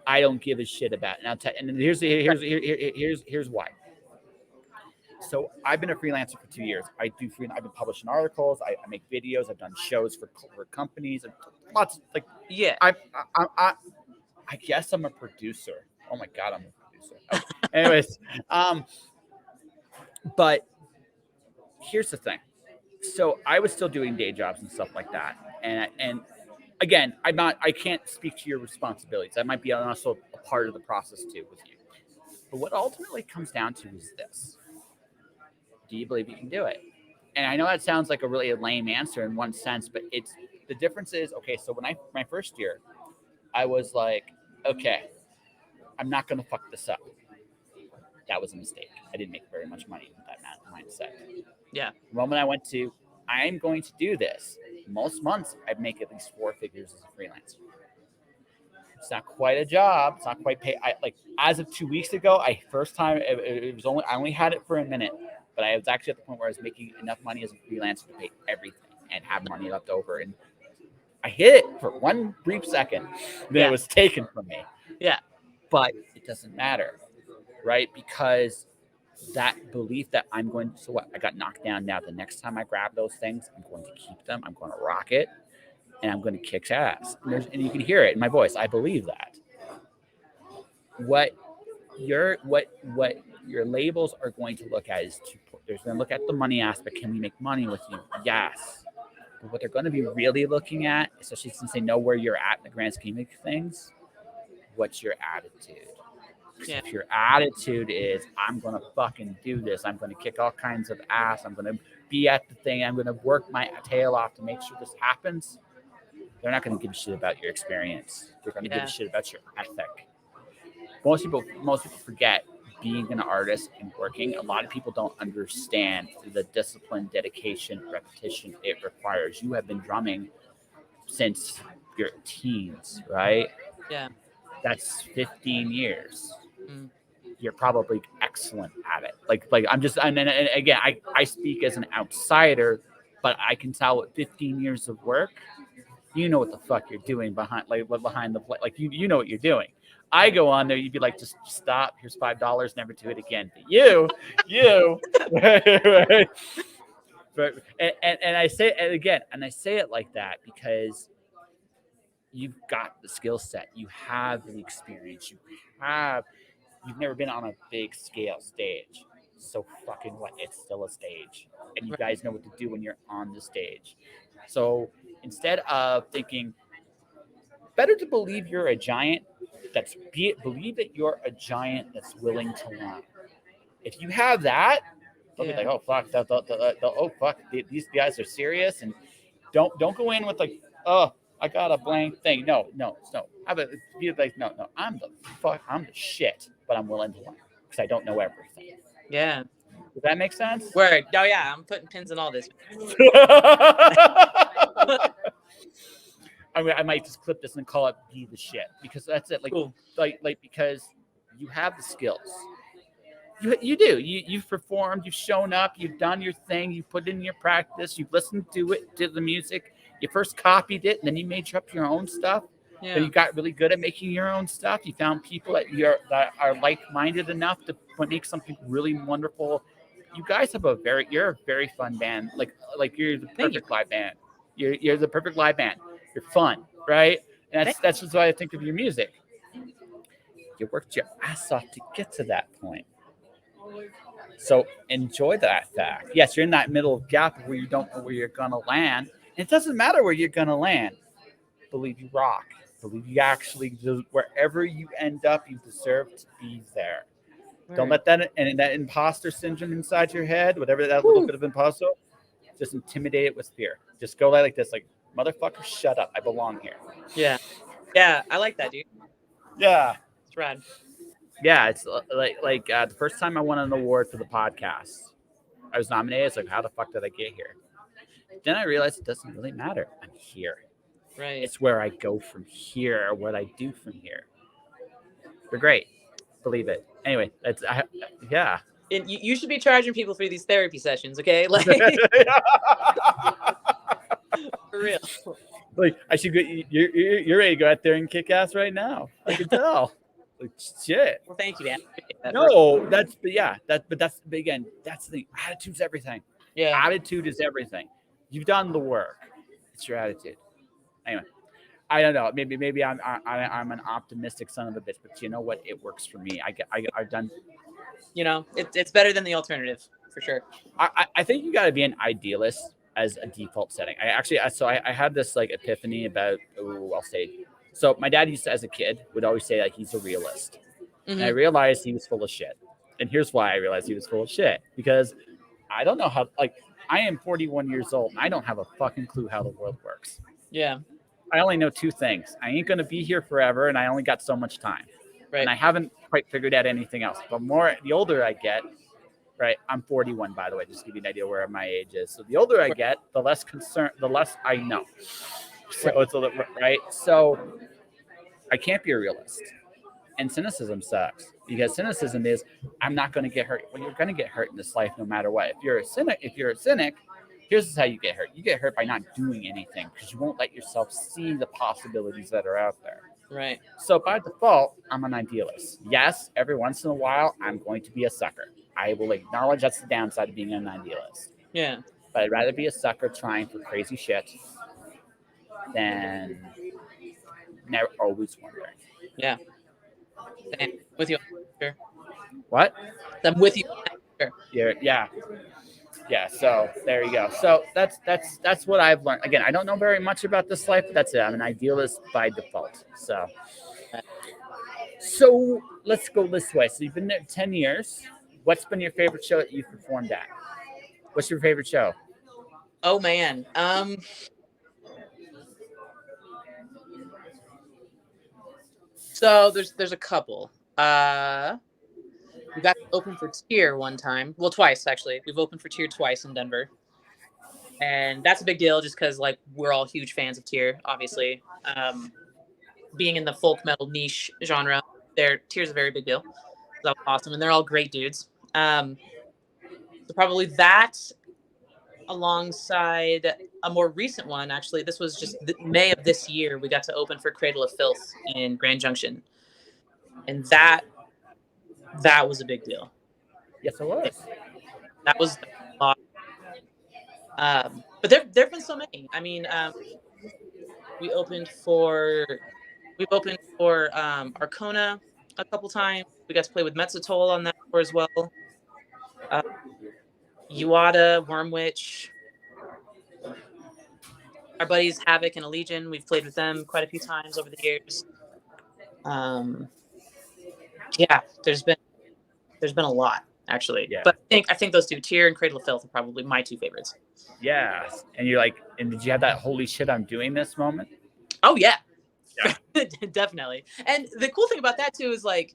I don't give a shit about. And I'll tell. And here's why. So I've been a freelancer for 2 years. I've been publishing articles. I make videos. I've done shows for companies. Lots like Yeah. I guess I'm a producer. Oh my god, I'm a producer. Okay. Anyways, but here's the thing. So I was still doing day jobs and stuff like that, and again, I can't speak to your responsibilities. I might be also a part of the process too with you. But what ultimately comes down to is this: do you believe you can do it? And I know that sounds like a really lame answer in one sense, but the difference is okay. So when my first year, I was like, okay, I'm not going to fuck this up. That was a mistake. I didn't make very much money with that mindset. Yeah. The moment I went to, I'm going to do this. Most months, I'd make at least 4 figures as a freelancer. It's not quite a job. It's not quite pay. As of 2 weeks ago, I only had it for a minute, but I was actually at the point where I was making enough money as a freelancer to pay everything and have money left over. And I hit it for one brief second, then it was taken from me. Yeah. But it doesn't matter, right? Because that belief that I'm going to, so what? I got knocked down. Now the next time I grab those things, I'm going to keep them. I'm going to rock it, and I'm going to kick ass. And you can hear it in my voice. I believe that. What your labels are going to look at is they're going to look at the money aspect. Can we make money with you? Yes. But what they're going to be really looking at, especially since they know where you're at in the grand scheme of things, what's your attitude? Yeah. If your attitude is, I'm going to fucking do this, I'm going to kick all kinds of ass, I'm going to be at the thing, I'm going to work my tail off to make sure this happens, they're not going to give a shit about your experience. They're going to give a shit about your ethic. Most people forget being an artist and working. A lot of people don't understand the discipline, dedication, repetition it requires. You have been drumming since your teens, right? Yeah. That's 15 years. You're probably excellent at it. Like I'm just, and again, I speak as an outsider, but I can tell with 15 years of work, you know what the fuck you're doing behind the play. Like you know what you're doing. I go on there, you'd be like, just stop. Here's $5. Never do it again. But you, but and I say it again, and I say it like that because you've got the skill set, you have the experience, you've never been on a big scale stage. So fucking what? It's still a stage, and you guys know what to do when you're on the stage. So instead of thinking, better to believe you're a giant. Believe that you're a giant that's willing to learn. If you have that, they'll be like, oh fuck, oh fuck, these guys are serious, and don't go in with like, oh, I got a blank thing. No. How about be like, no, I'm the shit, but I'm willing to learn because I don't know everything. Yeah. Does that make sense? Word. Oh yeah, I'm putting pins in all this. I might just clip this and call it "Be the Shit" because that's it. Cool. Because you have the skills. You do. You've performed. You've shown up. You've done your thing. You put in your practice. You've listened to it, to the music. You first copied it, and then you made up your own stuff. Yeah. Then you got really good at making your own stuff. You found people that are like-minded enough to make something really wonderful. You guys have you're a very fun band. Like you're the perfect live band. You're the perfect live band. You're fun, right? And that's just what I think of your music. You worked your ass off to get to that point. So enjoy that fact. Yes, you're in that middle gap where you don't know where you're gonna land. And it doesn't matter where you're gonna land. Believe you rock. Believe you actually wherever you end up, you deserve to be there. Right. Don't let that imposter syndrome inside your head, whatever that little bit of imposter, just intimidate it with fear. Just go like this, like, motherfucker, shut up. I belong here. Yeah. Yeah, I like that, dude. Yeah. It's rad. Yeah, it's like the first time I won an award for the podcast, I was nominated. It's like, how the fuck did I get here? Then I realized it doesn't really matter. I'm here. Right. It's where I go from here, or what I do from here. They're great. Believe it. Anyway, yeah. And you should be charging people for these therapy sessions, okay? Like, for real. Like, I should go. You're ready to go out there and kick ass right now. I can tell. Like, shit. Well, thank you, man. No, that's again, that's the thing. Attitude's everything. Yeah. Attitude is everything. You've done the work. It's your attitude. Anyway, I don't know. Maybe I'm an optimistic son of a bitch, but you know what? It works for me. I've done. You know, it's better than the alternative for sure. I think you got to be an idealist as a default setting. I had this like epiphany about. I'll say. So my dad used to, as a kid, would always say that he's a realist. Mm-hmm. And I realized he was full of shit. And here's why I realized he was full of shit. Because I don't know how, like, I am 41 years old, and I don't have a fucking clue how the world works. Yeah. I only know two things. I ain't going to be here forever, and I only got so much time. Right. And I haven't quite figured out anything else. But the older I get, right, I'm 41, by the way, just to give you an idea where my age is. So the older I get, the less I know. So it's a little, right. So I can't be a realist, and cynicism sucks because cynicism is I'm not going to get hurt. Well, you're going to get hurt in this life no matter what. If you're a cynic, here's how you get hurt. You get hurt by not doing anything because you won't let yourself see the possibilities that are out there. Right. So by default, I'm an idealist. Yes, every once in a while, I'm going to be a sucker. I will acknowledge that's the downside of being an idealist. Yeah. But I'd rather be a sucker trying for crazy shit than never always wondering. Yeah. Same. With you. Sure. What? I'm with you. Sure. Yeah. So there you go. So that's what I've learned. Again, I don't know very much about this life, but that's it. I'm an idealist by default. So let's go this way. So you've been there 10 years. What's been your favorite show that you've performed at? What's your favorite show? Oh man. So there's a couple. We got open for Tier one time. Well, twice actually. We've opened for Tier twice in Denver, and that's a big deal just because like we're all huge fans of Tier. Obviously, being in the folk metal niche genre, Tier's a very big deal. That was awesome, and they're all great dudes. So probably that, alongside a more recent one, actually. This was just May of this year. We got to open for Cradle of Filth in Grand Junction, and that was a big deal. Yes, it was. That was a lot. But there've been so many. I mean, we've opened for Arcona a couple times. We got to play with Metzatoll on that tour as well. Uada, Wormwitch. Our buddies Havoc and Allegion, we've played with them quite a few times over the years. Yeah, there's been a lot actually. Yeah. But I think those two, Tier and Cradle of Filth, are probably my two favorites. Yeah, and you're like, and did you have that holy shit I'm doing this moment? Oh yeah. Definitely. And the cool thing about that too is like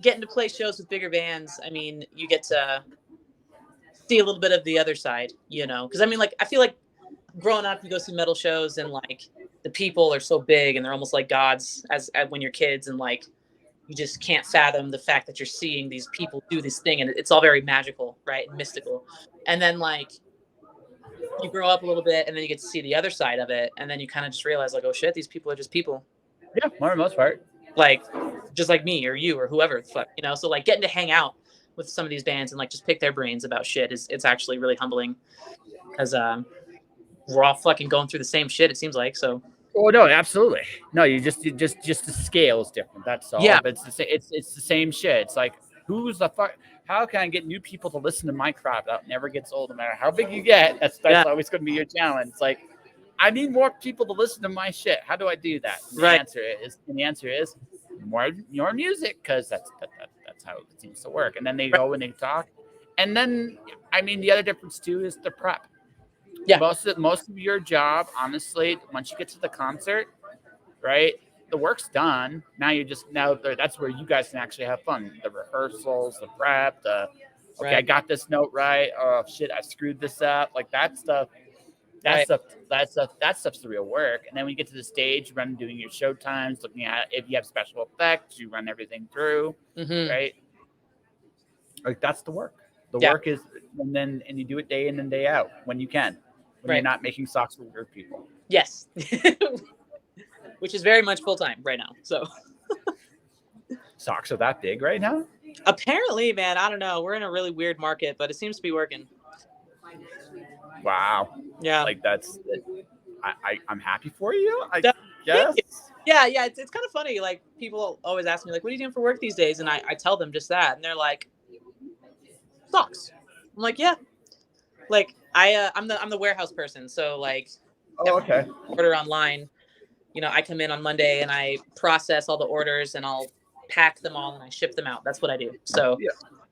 getting to play shows with bigger bands, I mean, you get to see a little bit of the other side, you know? Because I mean, like, I feel like growing up, you go see metal shows and like the people are so big and they're almost like gods as when you're kids, and like you just can't fathom the fact that you're seeing these people do this thing, and it's all very magical, right, and mystical. And then like you grow up a little bit, and then you get to see the other side of it, and then you kind of just realize like, oh shit, these people are just people. Yeah, for the most part. Like just like me or you or whoever the fuck, you know. So like getting to hang out with some of these bands and like just pick their brains about shit is it's actually really humbling, because we're all fucking going through the same shit, it seems like. So Oh no, absolutely. No, you just the scale is different. That's all. Yeah. But it's the same. It's the same shit. It's like, who's the fuck? How can I get new people to listen to my crap? That never gets old, no matter how big you get. That's Yeah. always going to be your challenge. It's like, I need more people to listen to my shit. How do I do that? And Right. The answer is more music, because that's how it seems to work. And then they go and they talk, and then I mean the other difference too is the prep. Yeah. Most of your job, honestly, once you get to the concert, right? The work's done. Now that's where you guys can actually have fun. The rehearsals, the prep, Right. I got this note right. Oh shit, I screwed this up. Like that stuff. Right. That stuff's the real work. And then when you get to the stage, you run doing your show times, looking at if you have special effects, you run everything through, right? Like that's the work. The work is, and you do it day in and day out when you can. When you're not making socks for weird people. Yes. Which is very much full time right now. So socks are that big right now? Apparently, man. I don't know. We're in a really weird market, but it seems to be working. Wow. Yeah. Like that's. I'm happy for you. I guess. Yeah. It's kind of funny. Like people always ask me, like, "What are you doing for work these days?" And I tell them just that, and they're like, "Socks." I'm like, "Yeah." Like I'm the warehouse person, so like, okay. Order online. You know, I come in on Monday and I process all the orders and I'll pack them all and I ship them out. That's what I do. So,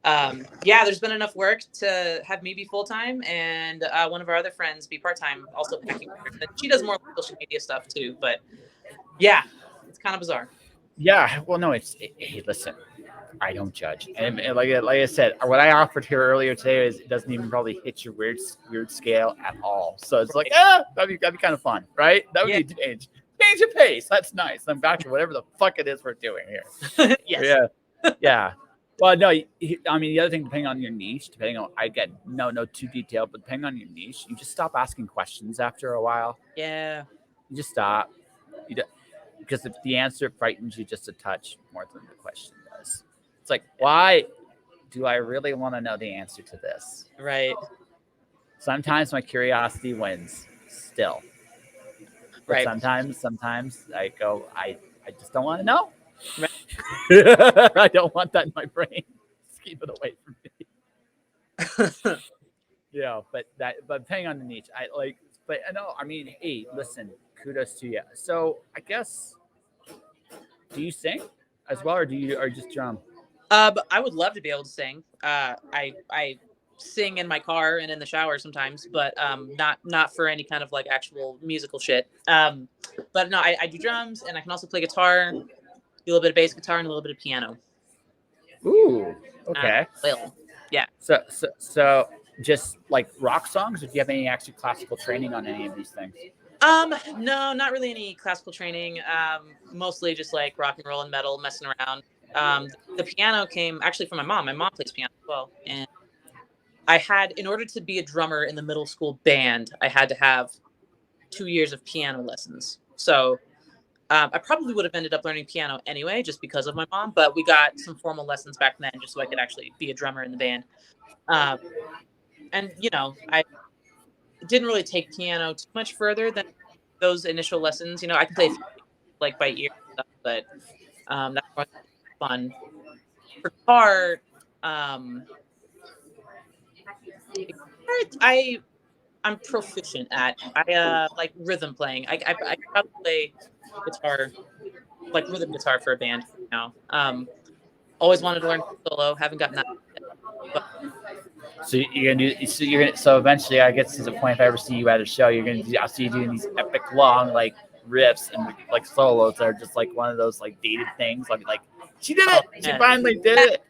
there's been enough work to have me be full time and one of our other friends be part time, also packing. She does more social media stuff too, but yeah, it's kind of bizarre. Yeah, well, no, hey, listen, I don't judge, and like I said, what I offered here earlier today is it doesn't even probably hit your weird scale at all. So it's like, that'd be kind of fun, right? That would be change your pace. That's nice. I'm back to whatever the fuck it is we're doing here. Yes. Yeah. Well, no, I mean the other thing, depending on your niche, I get no too detailed, but depending on your niche, you just stop asking questions after a while. Yeah. You just stop. Because if the answer frightens you just a touch more than the question does. It's like, why do I really want to know the answer to this? Right. Sometimes my curiosity wins still. But right. Sometimes I go, I just don't want to know. Right. I don't want that in my brain. Just keep it away from me. But depending on the niche, I mean, hey, listen, kudos to you. So I guess, do you sing as well, or just drum? But I would love to be able to sing. I sing in my car and in the shower sometimes, but not for any kind of like actual musical shit. But no, I do drums and I can also play guitar, do a little bit of bass guitar and a little bit of piano. Ooh, okay. Yeah. So just like rock songs, or do you have any actually classical training on any of these things? No, not really any classical training. Mostly just like rock and roll and metal, messing around. The piano came actually from my mom. My mom plays piano as well. And in order to be a drummer in the middle school band, I had to have 2 years of piano lessons. So I probably would have ended up learning piano anyway, just because of my mom. But we got some formal lessons back then just so I could actually be a drummer in the band. And, you know, I didn't really take piano too much further than those initial lessons. You know, I can play like by ear and stuff, but that's was fun. For guitar, I'm proficient at. I like rhythm playing. I probably play guitar, like rhythm guitar for a band now. Always wanted to learn solo. Haven't gotten that yet, but. So eventually I get to the point, if I ever see you at a show, I'll see you doing these epic long like riffs and like solos that are just like one of those like dated things, like She did Oh, it. She man. finally did it.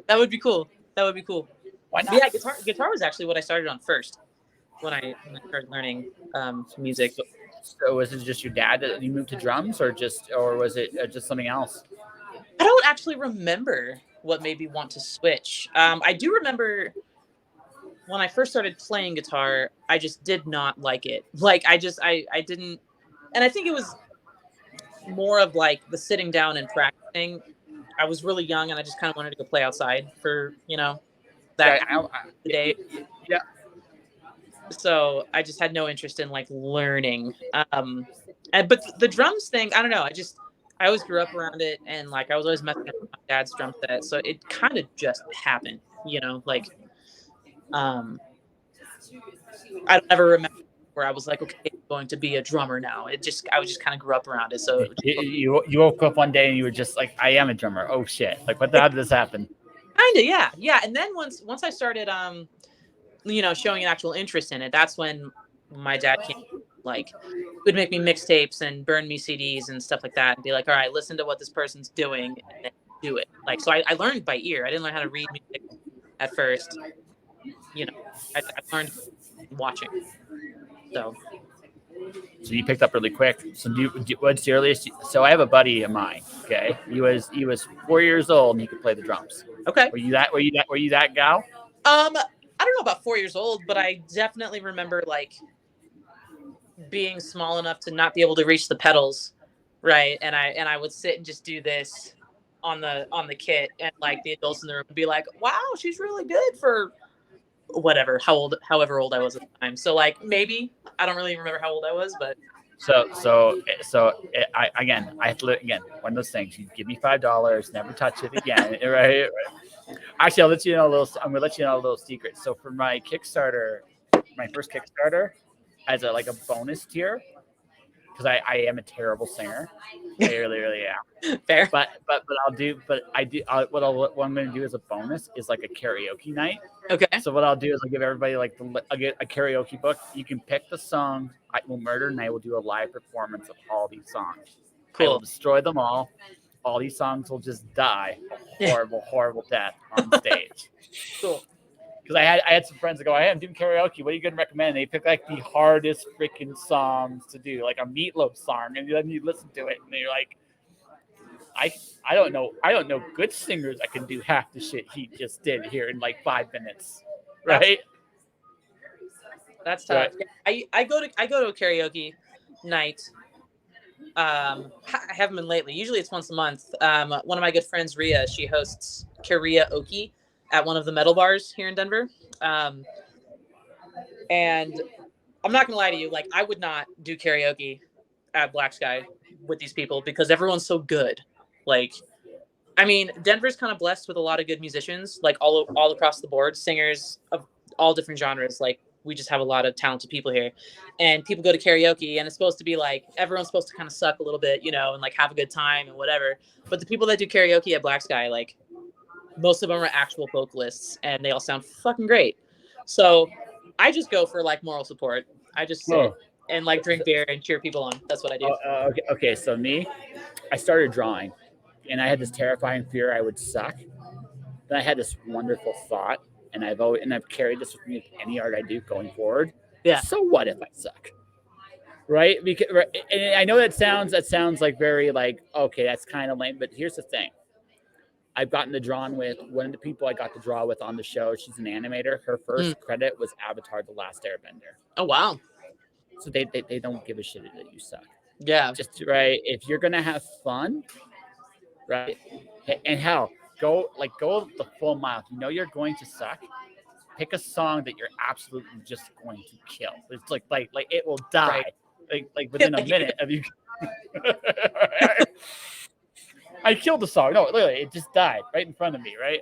That would be cool. That would be cool. Why But not? yeah, guitar was actually what I started on first when I started learning music. So was it just your dad that you moved to drums, or was it just something else? I don't actually remember what made me want to switch. I do remember when I first started playing guitar, I just did not like it. Like I didn't, and I think it was more of like the sitting down and practicing. I was really young and I just kind of wanted to go play outside for, that Yeah, hour of the day. yeah. So I just had no interest in like learning. But the drums thing, I don't know. I always grew up around it, and like I was always messing with my dad's drum set, so it kind of just happened, like I don't ever remember where I was like, okay, I'm going to be a drummer now. I was just kind of grew up around it, so You woke up one day and you were just like, I am a drummer. Oh shit! Like how did this happen? kind of, yeah. And then once I started, showing an actual interest in it, that's when my dad came, like, would make me mixtapes and burn me CDs and stuff like that, and be like, all right, listen to what this person's doing and then do it. Like, so I learned by ear. I didn't learn how to read music at first. I learned watching. So So you picked up really quick. So what's the earliest? So I have a buddy of mine. Okay, he was 4 years old and he could play the drums. okay. Were you that gal? I don't know about 4 years old, but I definitely remember like being small enough to not be able to reach the pedals, right? And I would sit and just do this on the kit, and like the adults in the room would be like, "Wow, she's really good for whatever, however old I was at the time." So like maybe I don't really remember how old I was, but I have to again one of those things. You give me $5, never touch it again, right? Actually, I'll let you know a little. I'm gonna let you know a little secret. So for my Kickstarter, my first Kickstarter, as a bonus tier, because I am a terrible singer. I really am. fair. But what I'm going to do as a bonus is like a karaoke night. Okay. So what I'll do is I'll give everybody I'll get a karaoke book. You can pick the song. I will murder and I will do a live performance of all these songs. I will Cool. destroy them all. All these songs will just die a horrible death on stage. Cool. Because I had some friends that go, hey, I'm doing karaoke. What are you going to recommend? And they pick like the hardest freaking songs to do, like a Meatloaf song, and then you listen to it, and you're like, I don't know good singers that can do half the shit he just did here in like 5 minutes, right? That's tough. Right. I go to a karaoke night. I haven't been lately. Usually it's once a month. One of my good friends, Ria, she hosts karaoke at one of the metal bars here in Denver. And I'm not gonna lie to you, like I would not do karaoke at Black Sky with these people because everyone's so good. Like, I mean, Denver's kind of blessed with a lot of good musicians, like all across the board, singers of all different genres. Like, we just have a lot of talented people here, and people go to karaoke, and it's supposed to be like everyone's supposed to kind of suck a little bit, and like have a good time and whatever. But the people that do karaoke at Black Sky, like most of them are actual vocalists, and they all sound fucking great. So I just go for like moral support. I just sit and like drink beer and cheer people on. That's what I do. Okay. So I started drawing, and I had this terrifying fear I would suck. Then I had this wonderful thought, and I've carried this with me with any art I do going forward. Yeah. So what if I suck? Right? Because and I know that sounds like very like, okay, that's kind of lame, but here's the thing. I've gotten to draw with one of the people I got to draw with on the show. She's an animator. Her first credit was Avatar: The Last Airbender. Oh wow. So they don't give a shit that you suck. Yeah. Just right. If you're gonna have fun, right? And hell, go the full mile. You know you're going to suck. Pick a song that you're absolutely just going to kill. It's like it will die like within a minute of you. I killed the song. No, literally, it just died right in front of me. Right.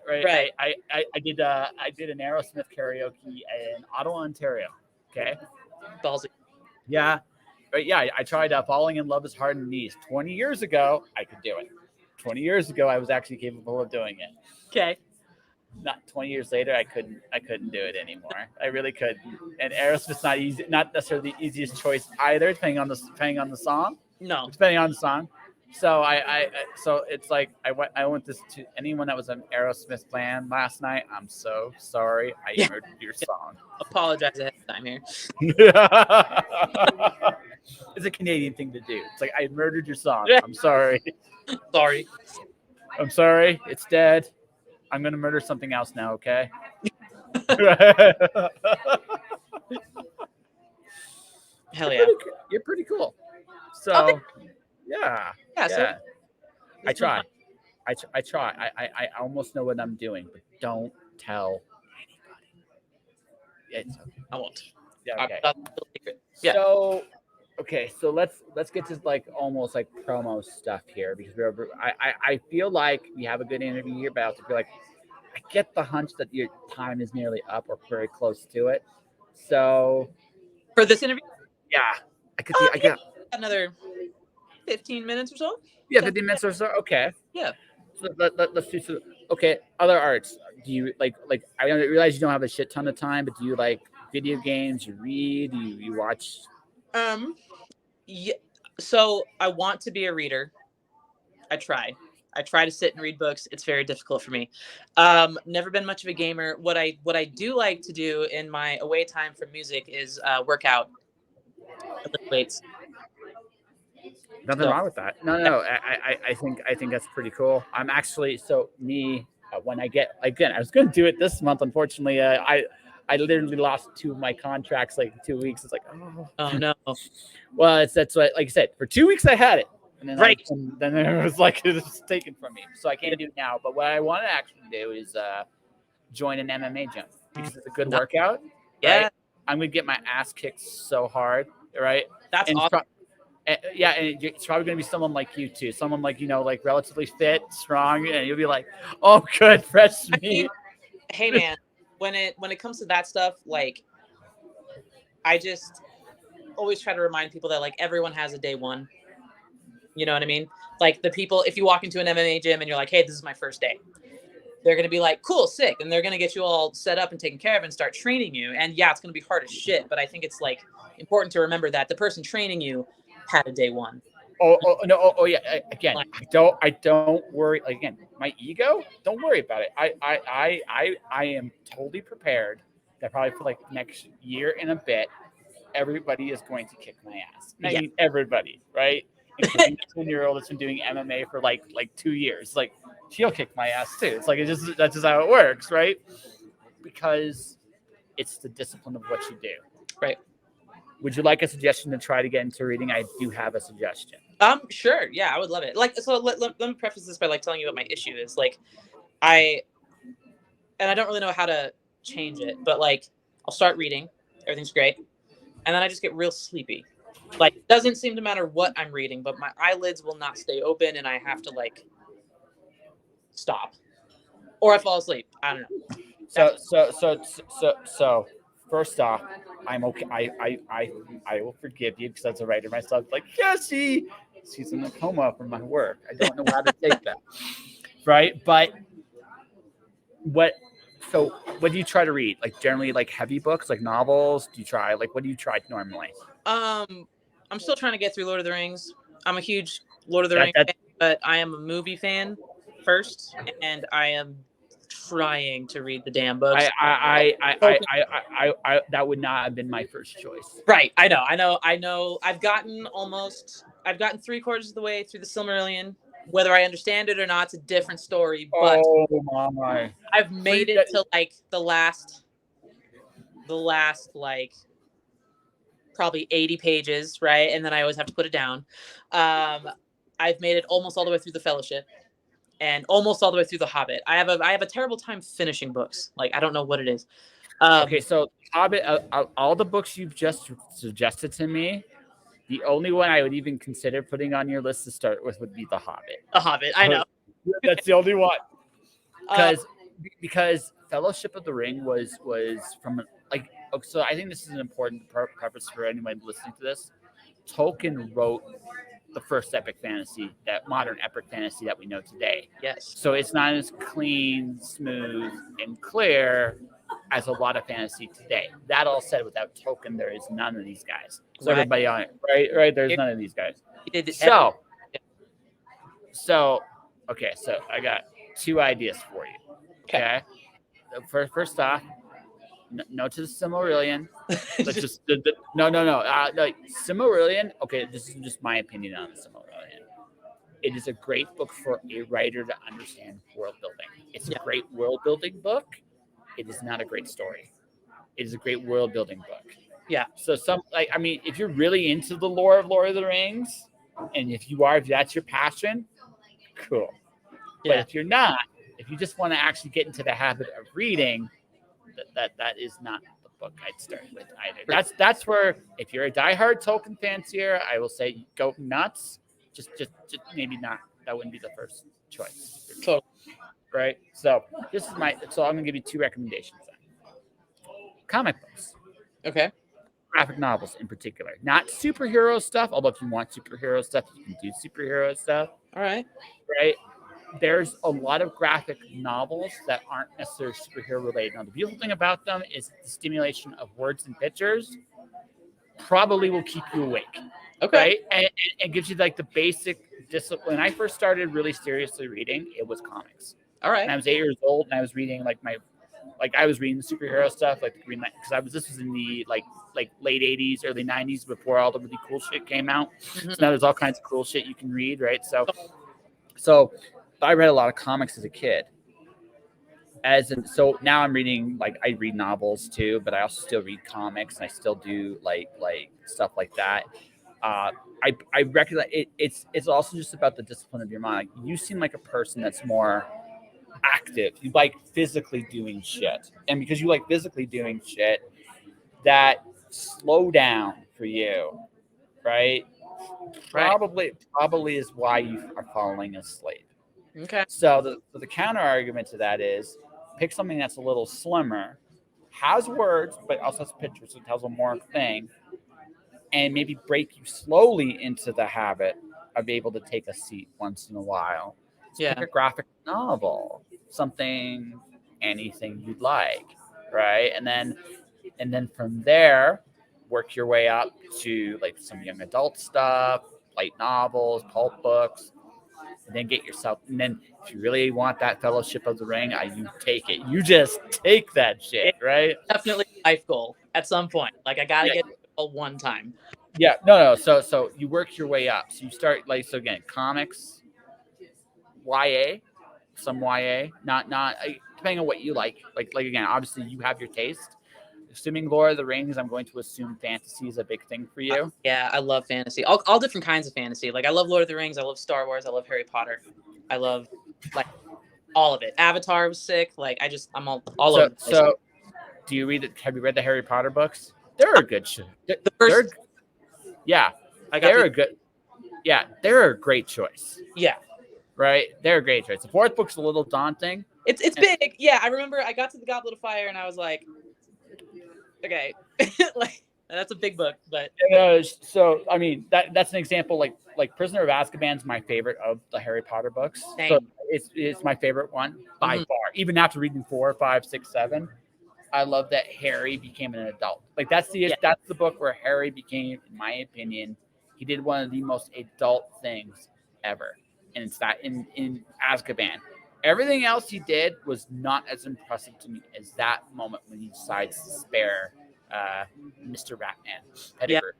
I did an Aerosmith karaoke in Ottawa, Ontario. Okay. Ballsy. Yeah. But yeah, I tried Falling in Love is Hard and Knees. 20 years ago, I could do it. 20 years ago, I was actually capable of doing it. Okay. Not 20 years later, I couldn't do it anymore. I really couldn't. And Aerosmith's not necessarily the easiest choice either, depending on the song. No. Depending on the song. So so it's like I went this to anyone that was an Aerosmith fan last night. I'm so sorry. I Yeah. murdered your song. Apologize ahead of time here. It's a Canadian thing to do. It's like I murdered your song. Yeah. I'm sorry. Sorry. I'm sorry. It's dead. I'm gonna murder something else now. Okay. Hell yeah. You're pretty cool. Oh, So yeah, yeah. So yeah. I it's been try. fun. I try. I almost know what I'm doing, but don't tell anybody. It's okay. I won't. Yeah, okay. That's still a secret. Yeah. So okay, so let's get to like almost like promo stuff here because I feel like we have a good interview here, but I also feel like I get the hunch that your time is nearly up or very close to it. So For this interview, yeah, I could see. I got another 15 minutes or so. 15 minutes or so. Okay. Yeah. So let's do so. Okay, other arts. Do you like? I realize you don't have a shit ton of time, but do you like video games? You read? You watch? Yeah. So I want to be a reader. I try. I try to sit and read books. It's very difficult for me. Never been much of a gamer. What I do like to do in my away time from music is work out, lift weights. Nothing So wrong with that. No. I think that's pretty cool. I'm actually so me when I get again. I was going to do it this month. Unfortunately, I literally lost 2 of my contracts like 2 weeks. It's like oh no. well, that's what like I said. For 2 weeks I had it, and then Right. then it was like it was taken from me. So I can't do it now. But what I want to actually do is join an MMA gym because it's a good workout. Yeah. Right? I'm gonna get my ass kicked so hard. Right. That's and awesome. yeah, and it's probably going to be someone like you too, someone like like relatively fit, strong, and you'll be like, "Oh, good, fresh meat." Hey man, when it comes to that stuff, like I just always try to remind people that like everyone has a day one. You know what I mean? Like the people, if you walk into an MMA gym and you're like, "Hey, this is my first day," they're gonna be like, "Cool, sick," and they're gonna get you all set up and taken care of and start training you. And yeah, it's gonna be hard as shit, but I think it's like important to remember that the person training you had a day one. Yeah. Again, I don't worry. Again, my ego. Don't worry about it. I am totally prepared. That probably for like next year and a bit, everybody is going to kick my ass. I mean, everybody, right? Including the 10-year-old that's been doing MMA for like 2 years. Like she'll kick my ass too. It's like that's just how it works, right? Because it's the discipline of what you do. Right. Would you like a suggestion to try to get into reading? I do have a suggestion. Sure. Yeah, I would love it. Like, so let me preface this by like telling you what my issue is. Like, I don't really know how to change it, but like, I'll start reading, everything's great, and then I just get real sleepy. Like, it doesn't seem to matter what I'm reading, but my eyelids will not stay open, and I have to like stop, or I fall asleep. I don't know. So first off, I'm okay. I will forgive you because as a writer myself, like she's in a coma from my work. I don't know how to take that, right? But what? So what do you try to read? Like generally, like heavy books, like novels. Do you try like what do you try normally? I'm still trying to get through Lord of the Rings. I'm a huge Lord of the Rings fan, but I am a movie fan first, and I am trying to read the damn books. I that would not have been my first choice. Right. I know. I've gotten 3/4 of the way through the Silmarillion. Whether I understand it or not, it's a different story. But my! I've made it to like the last like probably 80 pages, right? And then I always have to put it down. I've made it almost all the way through the Fellowship. And almost all the way through the Hobbit. I have a terrible time finishing books. Like I don't know what it is. Okay, so Hobbit, all the books you've just suggested to me, the only one I would even consider putting on your list to start with would be the Hobbit. The Hobbit, I know. That's the only one. Because Fellowship of the Ring was from like so. I think this is an important preface for anyone listening to this. Tolkien wrote the first epic fantasy, that modern epic fantasy that we know today. Yes. So it's not as clean, smooth, and clear as a lot of fantasy today. That all said, without Tolkien, there is none of these guys. So everybody on it, right? There's none of these guys. So So, okay, so I got two ideas for you. Okay. First off, no to the Silmarillion. Let's just no. No, Silmarillion. Okay, this is just my opinion on the Silmarillion. It is a great book for a writer to understand world building. It's a great world building book. It is not a great story. It is a great world building book. Yeah. So if you're really into the lore of Lord of the Rings, and if that's your passion, cool. Yeah. But if you're not, if you just want to actually get into the habit of reading, that is not the book I'd start with either. That's where, if you're a diehard Tolkien fancier, I will say go nuts. Just maybe not. That wouldn't be the first choice. Totally. Right. So I'm gonna give you two recommendations then. Comic books. Okay. Graphic novels in particular, not superhero stuff. Although if you want superhero stuff, you can do superhero stuff. All right. Right. There's a lot of graphic novels that aren't necessarily superhero related. Now, the beautiful thing about them is the stimulation of words and pictures probably will keep you awake. Okay. Right. And gives you like the basic discipline. When I first started really seriously reading, it was comics. All right. And I was 8 years old, and I was reading I was reading the superhero stuff, like the Green Knight, because this was in the like late 80s, early 90s, before all the really cool shit came out. Mm-hmm. So now there's all kinds of cool shit you can read, right? So I read a lot of comics as a kid. So now I'm reading, I read novels too, but I also still read comics, and I still do like stuff like that. I recognize it's also just about the discipline of your mind. Like, you seem like a person that's more active. You like physically doing shit, and because you like physically doing shit, that slow down for you, right? Probably is why you are falling asleep. Okay. So the counter argument to that is pick something that's a little slimmer, has words, but also has pictures, so it tells a more thing, and maybe break you slowly into the habit of being able to take a seat once in a while. So pick a graphic novel, anything you'd like, right? And then from there, work your way up to like some young adult stuff, light novels, pulp books, and then get yourself. And then if you really want that Fellowship of the Ring, you take it. You just take that shit, right? Definitely a life goal at some point. Like, I gotta get it one time. Yeah, no. So you work your way up. So you start again, comics, YA, some YA, not depending on what you like. Like again, obviously you have your taste. Assuming Lord of the Rings, I'm going to assume fantasy is a big thing for you. Yeah, I love fantasy. All different kinds of fantasy. Like, I love Lord of the Rings. I love Star Wars. I love Harry Potter. I love all of it. Avatar was sick. I'm all over the place. So, have you read the Harry Potter books? They're a good show. The first, they're a great choice. Yeah. Right? They're a great choice. The fourth book's a little daunting. It's big. Yeah, I remember I got to the Goblet of Fire and I was like, okay. That's a big book, but so I mean that's an example. Like Prisoner of Azkaban's my favorite of the Harry Potter books. Same. So it's my favorite one by far. Even after reading 4, 5, 6, 7, I love that Harry became an adult. Like that's the book where Harry became, in my opinion, he did one of the most adult things ever, and it's that in Azkaban. Everything else he did was not as impressive to me as that moment when he decides to spare Mr. Ratman, Pettigrew.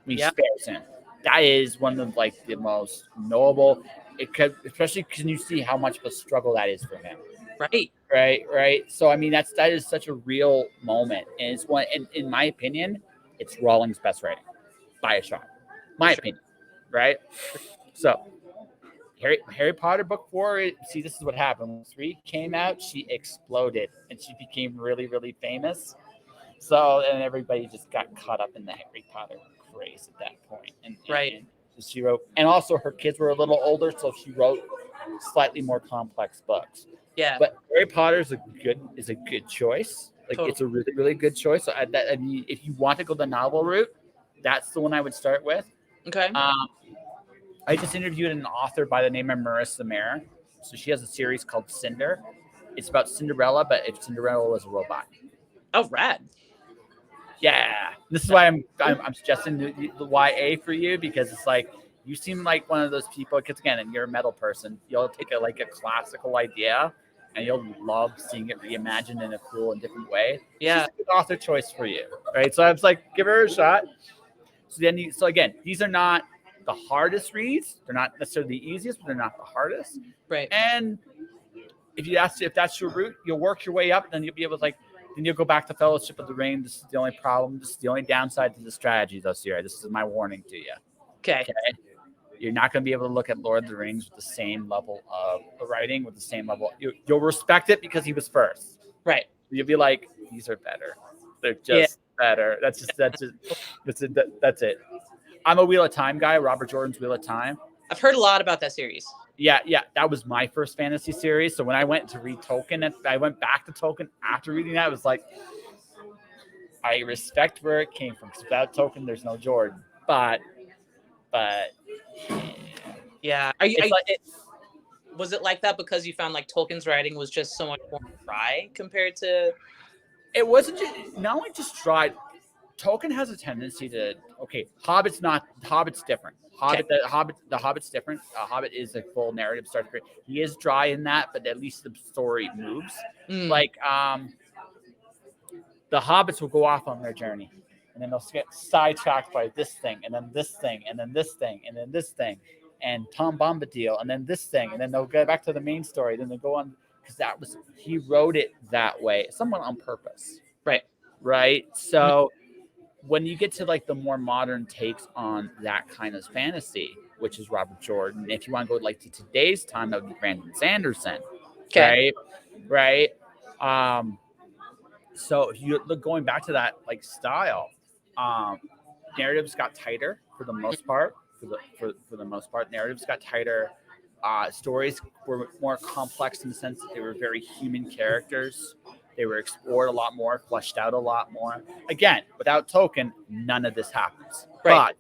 When he spares him. That is one of the most noble. Especially because you see how much of a struggle that is for him. Right. So I mean that is such a real moment, and it's one. In my opinion, it's Rowling's best writing by a shot. My opinion, right? So. Harry Potter book 4, see, this is what happened. When 3 came out, she exploded and she became really, really famous. So, and everybody just got caught up in the Harry Potter craze at that point. And she wrote, and also her kids were a little older, so she wrote slightly more complex books. Yeah. But Harry Potter is a good choice. It's a really, really good choice. So I mean, if you want to go the novel route, that's the one I would start with. Okay. I just interviewed an author by the name of Marissa Mayer. So she has a series called Cinder. It's about Cinderella, but if Cinderella was a robot. Oh, rad. Yeah. This is why I'm suggesting the YA for you, because it's You seem like one of those people, because again, and you're a metal person, you'll take a classical idea and you'll love seeing it reimagined in a cool and different way. Yeah. She's a good author choice for you, right? So I was like, give her a shot. So again, these are not the hardest reads. They're not necessarily the easiest, but they're not the hardest. Right. And if that's your route, you'll work your way up, then you'll be able to then you'll go back to Fellowship of the Ring. This is the only problem. This is the only downside to the strategy, though, Sierra. This is my warning to you. Okay. You're not going to be able to look at Lord of the Rings with the same level of writing, with the same level. You'll respect it because he was first. Right. You'll be like, these are better. They're just better. That's it. I'm a Wheel of Time guy. Robert Jordan's Wheel of Time. I've heard a lot about that series. Yeah, that was my first fantasy series. So when I went to read Tolkien, I went back to Tolkien after reading that. It was like, I respect where it came from. Because without Tolkien, there's no Jordan. But yeah. Was it like that because you found like Tolkien's writing was just so much more dry compared to? It wasn't not only just dry. Tolkien has a tendency to Hobbit's different. The Hobbit's different. Hobbit is a full narrative story. He is dry in that, but at least the story moves. Like the Hobbits will go off on their journey, and then they'll get sidetracked by this thing, and then this thing, and then this thing, and then this thing, and Tom Bombadil, and then this thing, and then they'll go back to the main story. Then they'll go on because he wrote it that way, somewhat on purpose. Right. So when you get to like the more modern takes on that kind of fantasy, which is Robert Jordan, if you want to go like to today's time, that would be Brandon Sanderson. Okay. Right. So if you look going back to that like style, narratives got tighter for the most part. For the most part, narratives got tighter. Stories were more complex in the sense that they were very human characters. They were explored a lot more, fleshed out a lot more. Again, without Tolkien, none of this happens. Right.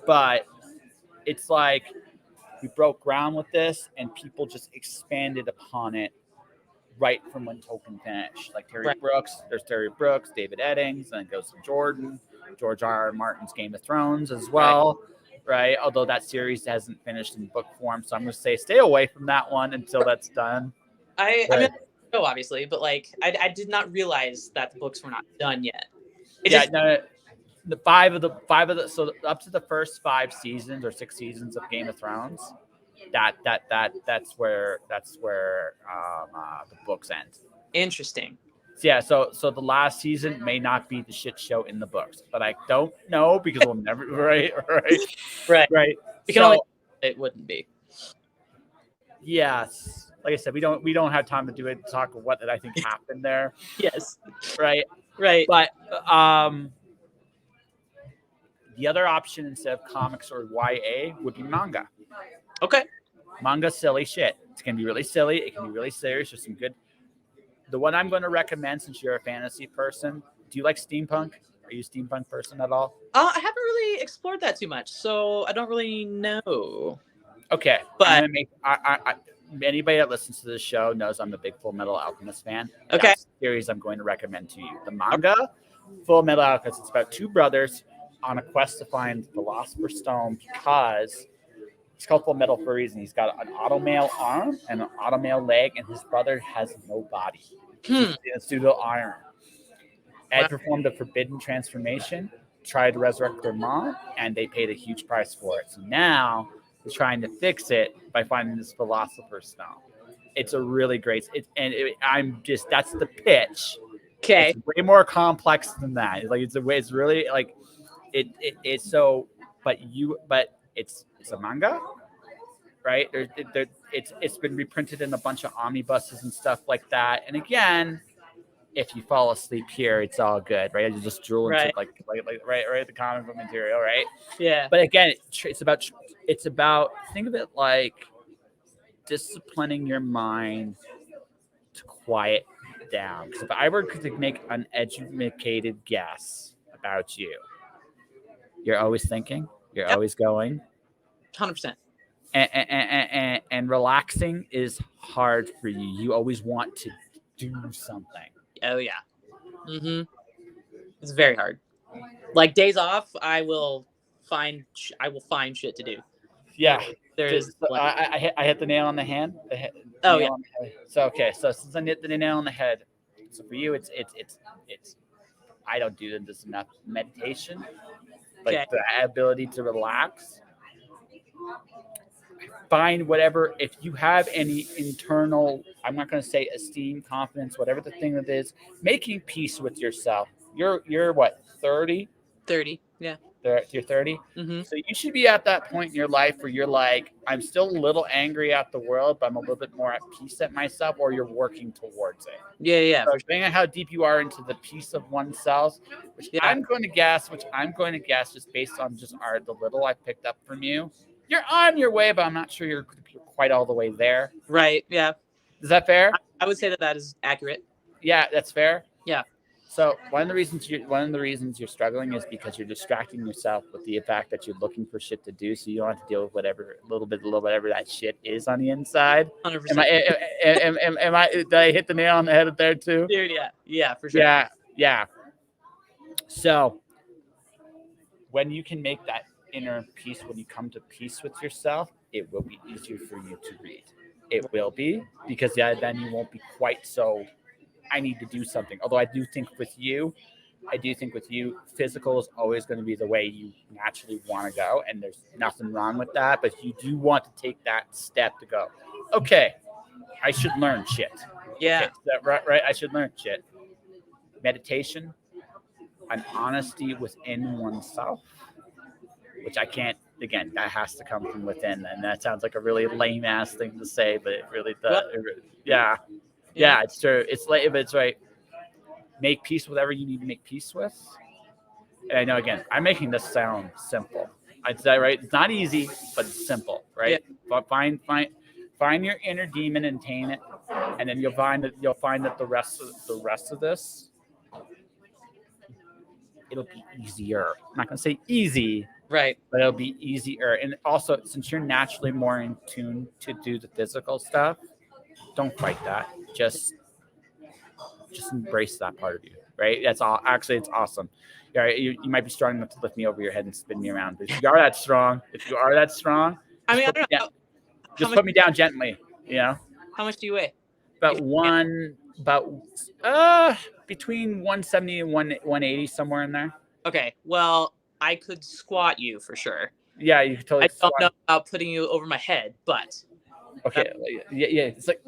But it's like we broke ground with this, and people just expanded upon it right from when Tolkien finished. Like Terry Brooks, there's Terry Brooks, David Eddings, and it goes to Jordan, George R.R. Martin's Game of Thrones as well. Right. Although that series hasn't finished in book form, so I'm going to say stay away from that one until that's done. I mean, obviously, but like I did not realize that the books were not done yet. The five of the so up to the first 5 seasons or 6 seasons of Game of Thrones, that's where the books end. Interesting. Yeah, so the last season may not be the shit show in the books, but I don't know because we'll never right. We can only it wouldn't be. Yes, like I said, we don't have time to do it. Talk of what did I think happened there. Yes, right. But the other option instead of comics or YA would be manga. Okay, manga silly shit. It's gonna be really silly. It can be really serious. There's some good. The one I'm going to recommend, since you're a fantasy person, do you like steampunk? Are you a steampunk person at all? I haven't really explored that too much, so I don't really know. Okay, but anybody that listens to this show knows I'm a big Full Metal Alchemist fan. Okay, that's the series I'm going to recommend to you. The manga, Full Metal Alchemist. It's about 2 brothers on a quest to find the Philosopher's Stone because he's called Full Metal for a reason. He's got an automail arm and an automail leg, and his brother has no body. He's a pseudo iron. Ed performed a forbidden transformation, tried to resurrect their mom, and they paid a huge price for it. So now they're trying to fix it by finding this Philosopher's Stone. It's a really great. That's the pitch. Okay, it's way more complex than that. It's really like it's so. But it's a manga, right? It's been reprinted in a bunch of omnibuses and stuff like that. And again, if you fall asleep here, it's all good, right? You just drool into like the comic book material, right? Yeah. But again, it's about think of it like disciplining your mind to quiet down. Because if I were to make an educated guess about you, you're always thinking, you're always going. 100%. And relaxing is hard for you. You always want to do something. Oh yeah. It's very hard. Like days off, I will find shit to do. Yeah. There is. So I hit the nail on the hand. Oh, yeah. On the head. So okay. So since I hit the nail on the head, so for you, it's. I don't do this enough meditation, like Okay. the ability to relax. Find whatever, if you have any internal, I'm not going to say esteem, confidence, whatever the thing that is, making peace with yourself. You're what, 30? 30. Yeah. You're 30. Mm-hmm. So you should be at that point in your life where you're like, I'm still a little angry at the world, but I'm a little bit more at peace at myself, or you're working towards it. Yeah. Yeah. So depending on how deep you are into the peace of oneself, which Yeah. I'm going to guess just based on just the little I picked up from you, you're on your way, but I'm not sure you're quite all the way there. Right. Yeah. Is that fair? I would say that is accurate. Yeah, that's fair. Yeah. So one of the reasons you're struggling is because you're distracting yourself with the fact that you're looking for shit to do, so you don't have to deal with whatever whatever that shit is on the inside. 100%. Am I did I hit the nail on the head there too? Dude, yeah. Yeah, for sure. Yeah. So when you can make that inner peace, when you come to peace with yourself, it will be easier for you to read. It will be, because then you won't be quite so, I need to do something. Although I do think with you, physical is always going to be the way you naturally want to go. And there's nothing wrong with that. But you do want to take that step to go, okay, I should learn shit. Yeah. Okay, right? I should learn shit. Meditation, an honesty within oneself, which I can't, again, that has to come from within. And that sounds like a really lame ass thing to say, but it really does. Yeah, it's true. It's late, but it's right. Make peace with whatever you need to make peace with. And I know, again, I'm making this sound simple. I'd say, right? It's not easy, but it's simple, right? Yeah. But find your inner demon and tame it, and then you'll find that the rest of this, it'll be easier. I'm not gonna say easy, right? But it'll be easier. And also, since you're naturally more in tune to do the physical stuff, don't fight that. Just embrace that part of you, right? That's all. Actually, it's awesome. Yeah, you might be strong enough to lift me over your head and spin me around. But if you are that strong, I mean, I don't know. Just put me down gently. You know. How much do you weigh? Between 170 and 180, somewhere in there. Okay. Well, I could squat you for sure. Yeah, you could totally. I don't know about putting you over my head, but. Okay. Yeah. It's like.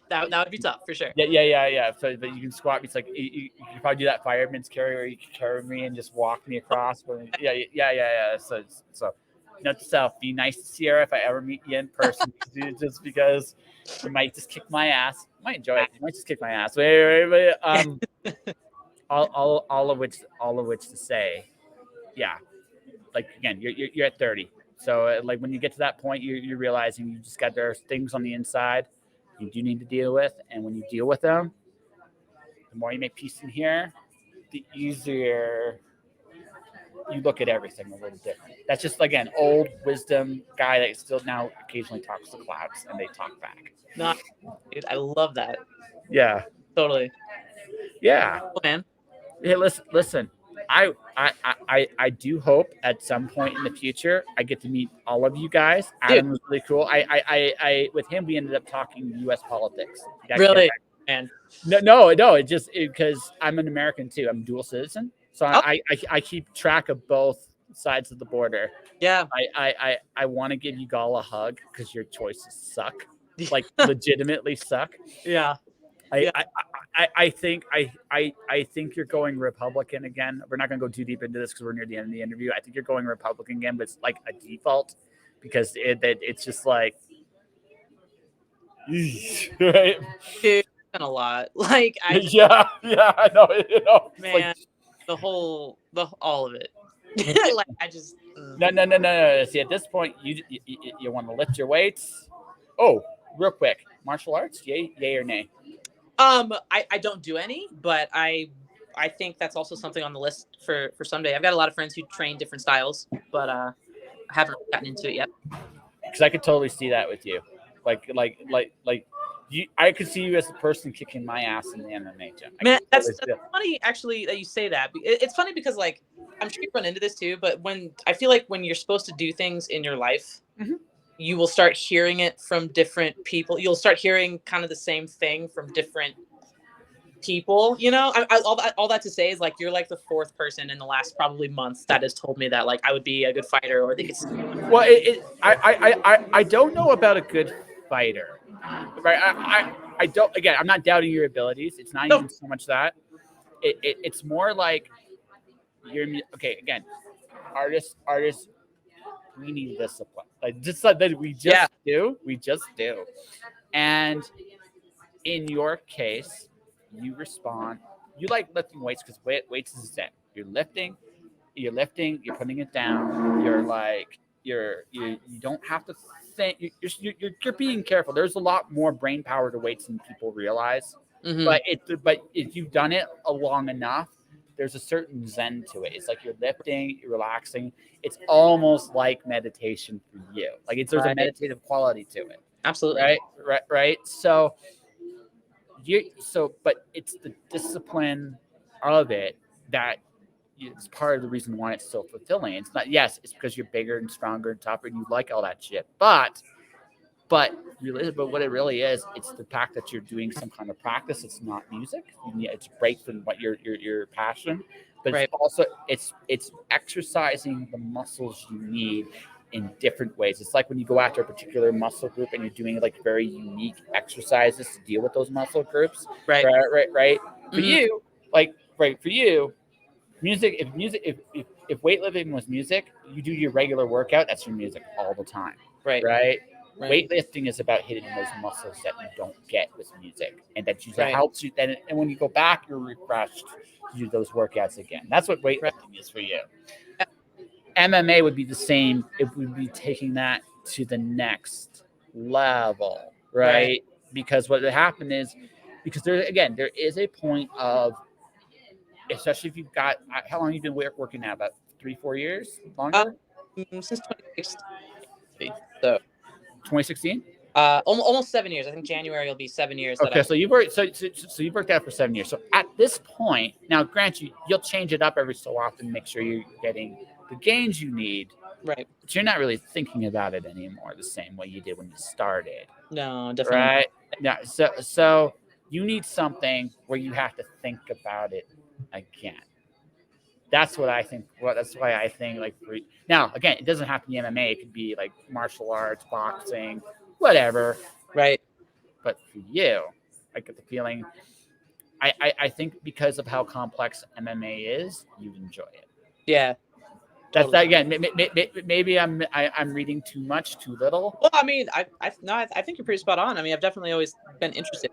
that would be tough for sure. Yeah. So, but you can squat me. It's like you can probably do that fireman's carry where you can carry me and just walk me across. Yeah. So, note to self: be nice to Cierra if I ever meet you in person. Just because you might just kick my ass. You might enjoy it. You might just kick my ass. Wait. All of which to say, yeah. Like again, you're at 30. So like when you get to that point, you're realizing you just got there's things on the inside you do need to deal with, and when you deal with them, the more you make peace in here, the easier you look at everything a little different. That's just again old wisdom guy that still now occasionally talks to clouds and they talk back. Not, dude, I love that. Yeah, totally. Yeah, oh, man. Hey, listen. I do hope at some point in the future I get to meet all of you guys. Adam was really cool. I with him we ended up talking U.S. politics. Really, man? No. It just because I'm an American too. I'm a dual citizen, so I keep track of both sides of the border. Yeah. I want to give you all a hug because your choices suck, like legitimately suck. Yeah. I think you're going Republican again. We're not going to go too deep into this because we're near the end of the interview. I think you're going Republican again, but it's like a default because it's just like, right? It's been a lot. Like yeah, I know. Man, like, all of it. Like I just no. See, at this point, you want to lift your weights. Oh, real quick, martial arts, yay or nay? I don't do any, but I think that's also something on the list for someday. I've got a lot of friends who train different styles, but I haven't gotten into it yet. Because I could totally see that with you, like I could see you as a person kicking my ass in the MMA gym. Man, that's funny actually that you say that. It's funny because like I'm sure you run into this too, but when I feel like when you're supposed to do things in your life, you will start hearing it from different people. You'll start hearing kind of the same thing from different people. You know, all that to say is like you're like the fourth person in the last probably month that has told me that like I would be a good fighter or they could. Well, I don't know about a good fighter, right? I don't. Again, I'm not doubting your abilities. It's not even so much that. It's more like you're okay. Again, artists. We need discipline. Like just like that, we just do. We just do. And in your case, you respond. You like lifting weights because weights is zen. You're lifting. You're putting it down. You're like you don't have to think. You're being careful. There's a lot more brain power to weights than people realize. But if you've done it long enough, there's a certain zen to it. It's like you're lifting, you're relaxing. It's almost like meditation for you. Like there's a meditative quality to it. Absolutely. Right. But it's the discipline of it that it's part of the reason why it's so fulfilling. It's not, yes, it's because you're bigger and stronger and tougher and you like all that shit. But what it really is, it's the fact that you're doing some kind of practice. It's not music. It's a break from what your passion, but it's also it's exercising the muscles you need in different ways. It's like when you go after a particular muscle group and you're doing like very unique exercises to deal with those muscle groups. Right. For you, for you, music. If weightlifting was music, you do your regular workout. That's your music all the time. Right. Weightlifting is about hitting those muscles that you don't get with music, and that helps you. And when you go back, you're refreshed to do those workouts again. That's what weightlifting is for you. MMA would be the same. It would be taking that to the next level, right? Because what would happen is, because there is a point of, especially if you've got, how long have you been working now? About 3-4 years? Longer? Since 2016. So 2016? Almost 7 years. I think January will be 7 years. Okay, so you've worked you've worked out for 7 years. So at this point, now grant you'll change it up every so often, make sure you're getting the gains you need. Right. But you're not really thinking about it anymore the same way you did when you started. No, definitely. Right? Yeah. So you need something where you have to think about it again. That's what I think. That's why I think like now again, it doesn't have to be MMA. It could be like martial arts, boxing, whatever. Right. But for you, I get the feeling. I think because of how complex MMA is, you'd enjoy it. Yeah. That's that again. Maybe I'm reading too much, too little. Well, I mean, I think you're pretty spot on. I mean, I've definitely always been interested.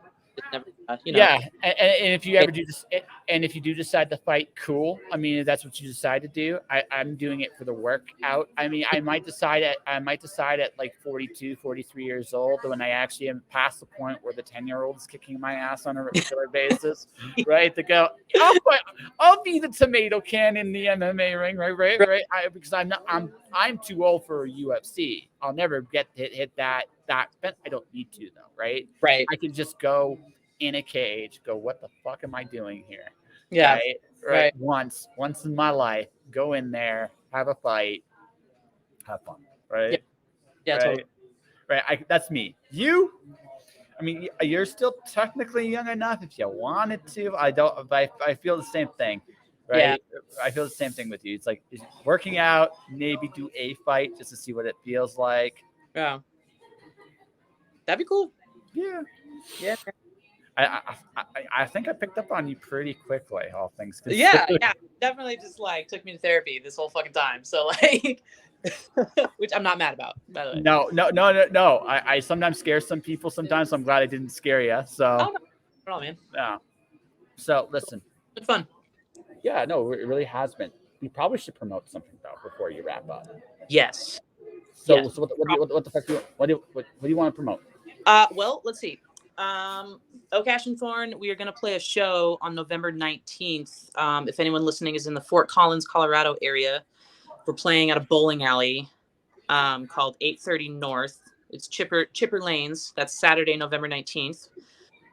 Never, Yeah, and if you ever do this, and if you do decide to fight, cool. I mean, if that's what you decide to do. I'm doing it for the workout. I mean, I might decide at like 42, 43 years old when I actually am past the point where the 10-year-old is kicking my ass on a regular basis, right? To go, I'll be the tomato can in the MMA ring, right? Because I'm too old for UFC. I'll never get hit that. I don't need to though, right? Right. I can just go in a cage, go, what the fuck am I doing here? Yeah. Right. Once in my life, go in there, have a fight, have fun. Right. Yeah. Totally. Right. That's me. You, I mean, you're still technically young enough if you wanted to. I feel the same thing. Right. Yeah. I feel the same thing with you. It's like working out, maybe do a fight just to see what it feels like. Yeah. That'd be cool. Yeah. I think I picked up on you pretty quickly, all things considered. Yeah, definitely just like took me to therapy this whole fucking time. So like, which I'm not mad about, by the way. No. I sometimes scare some people. Sometimes so I'm glad I didn't scare you. So. Oh, man. Yeah. So listen. It's fun. Yeah, no, it really has been. We probably should promote something though before you wrap up. Yes. So, yes. So what the fuck do you want to promote? Well, let's see. Cash and Thorn, we are going to play a show on November 19th. If anyone listening is in the Fort Collins, Colorado area, we're playing at a bowling alley called 830 North. It's Chipper Lanes. That's Saturday, November 19th.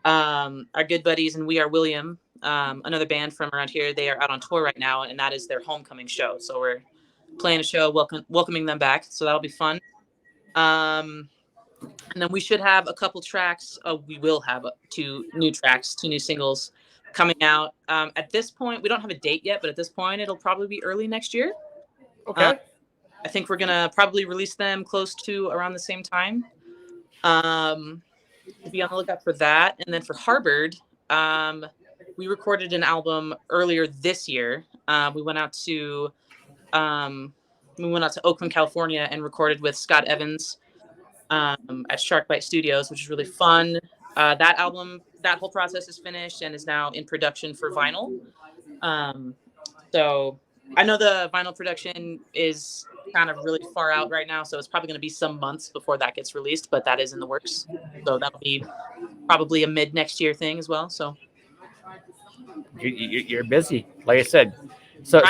Our good buddies and We Are William, another band from around here, they are out on tour right now, and that is their homecoming show. So we're playing a show, welcoming them back. So that'll be fun. And then we should have a couple tracks. We will have two new tracks, two new singles coming out. At this point, we don't have a date yet, but at this point, it'll probably be early next year. Okay. I think we're gonna probably release them close to around the same time. Be on the lookout for that. And then for Harvard, we recorded an album earlier this year. We went out to Oakland, California, and recorded with Scott Evans at Shark Bite Studios, which is really fun. That whole process is finished and is now in production for vinyl. So I know the vinyl production is kind of really far out right now, so it's probably going to be some months before that gets released, but that is in the works. So that'll be probably a mid next year thing as well. So you're busy, like I said. So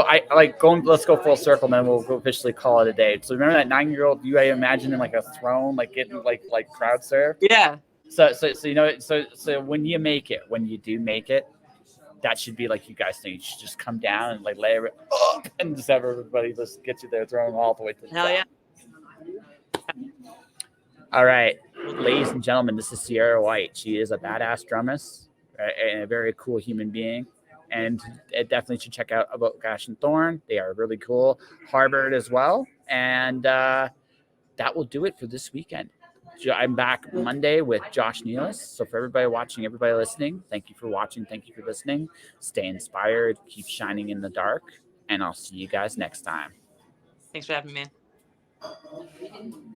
I like going. Let's go full circle, and then we'll officially call it a day. So remember that 9-year-old you I imagine in like a throne, like getting like crowd surfed. Yeah. So so when you do make it, that should be like you guys think. You should just come down and like lay it up and just have everybody just get you there, throwing all the way to the Hell top. Yeah. All right, ladies and gentlemen, this is Cierra White. She is a badass drummer and a very cool human being. And it definitely should check out About Gash and Thorn. They are really cool. Harvard as well. And that will do it for this weekend. I'm back Monday with Josh Nealis. So for everybody watching, everybody listening, thank you for watching. Thank you for listening. Stay inspired. Keep shining in the dark. And I'll see you guys next time. Thanks for having me, man.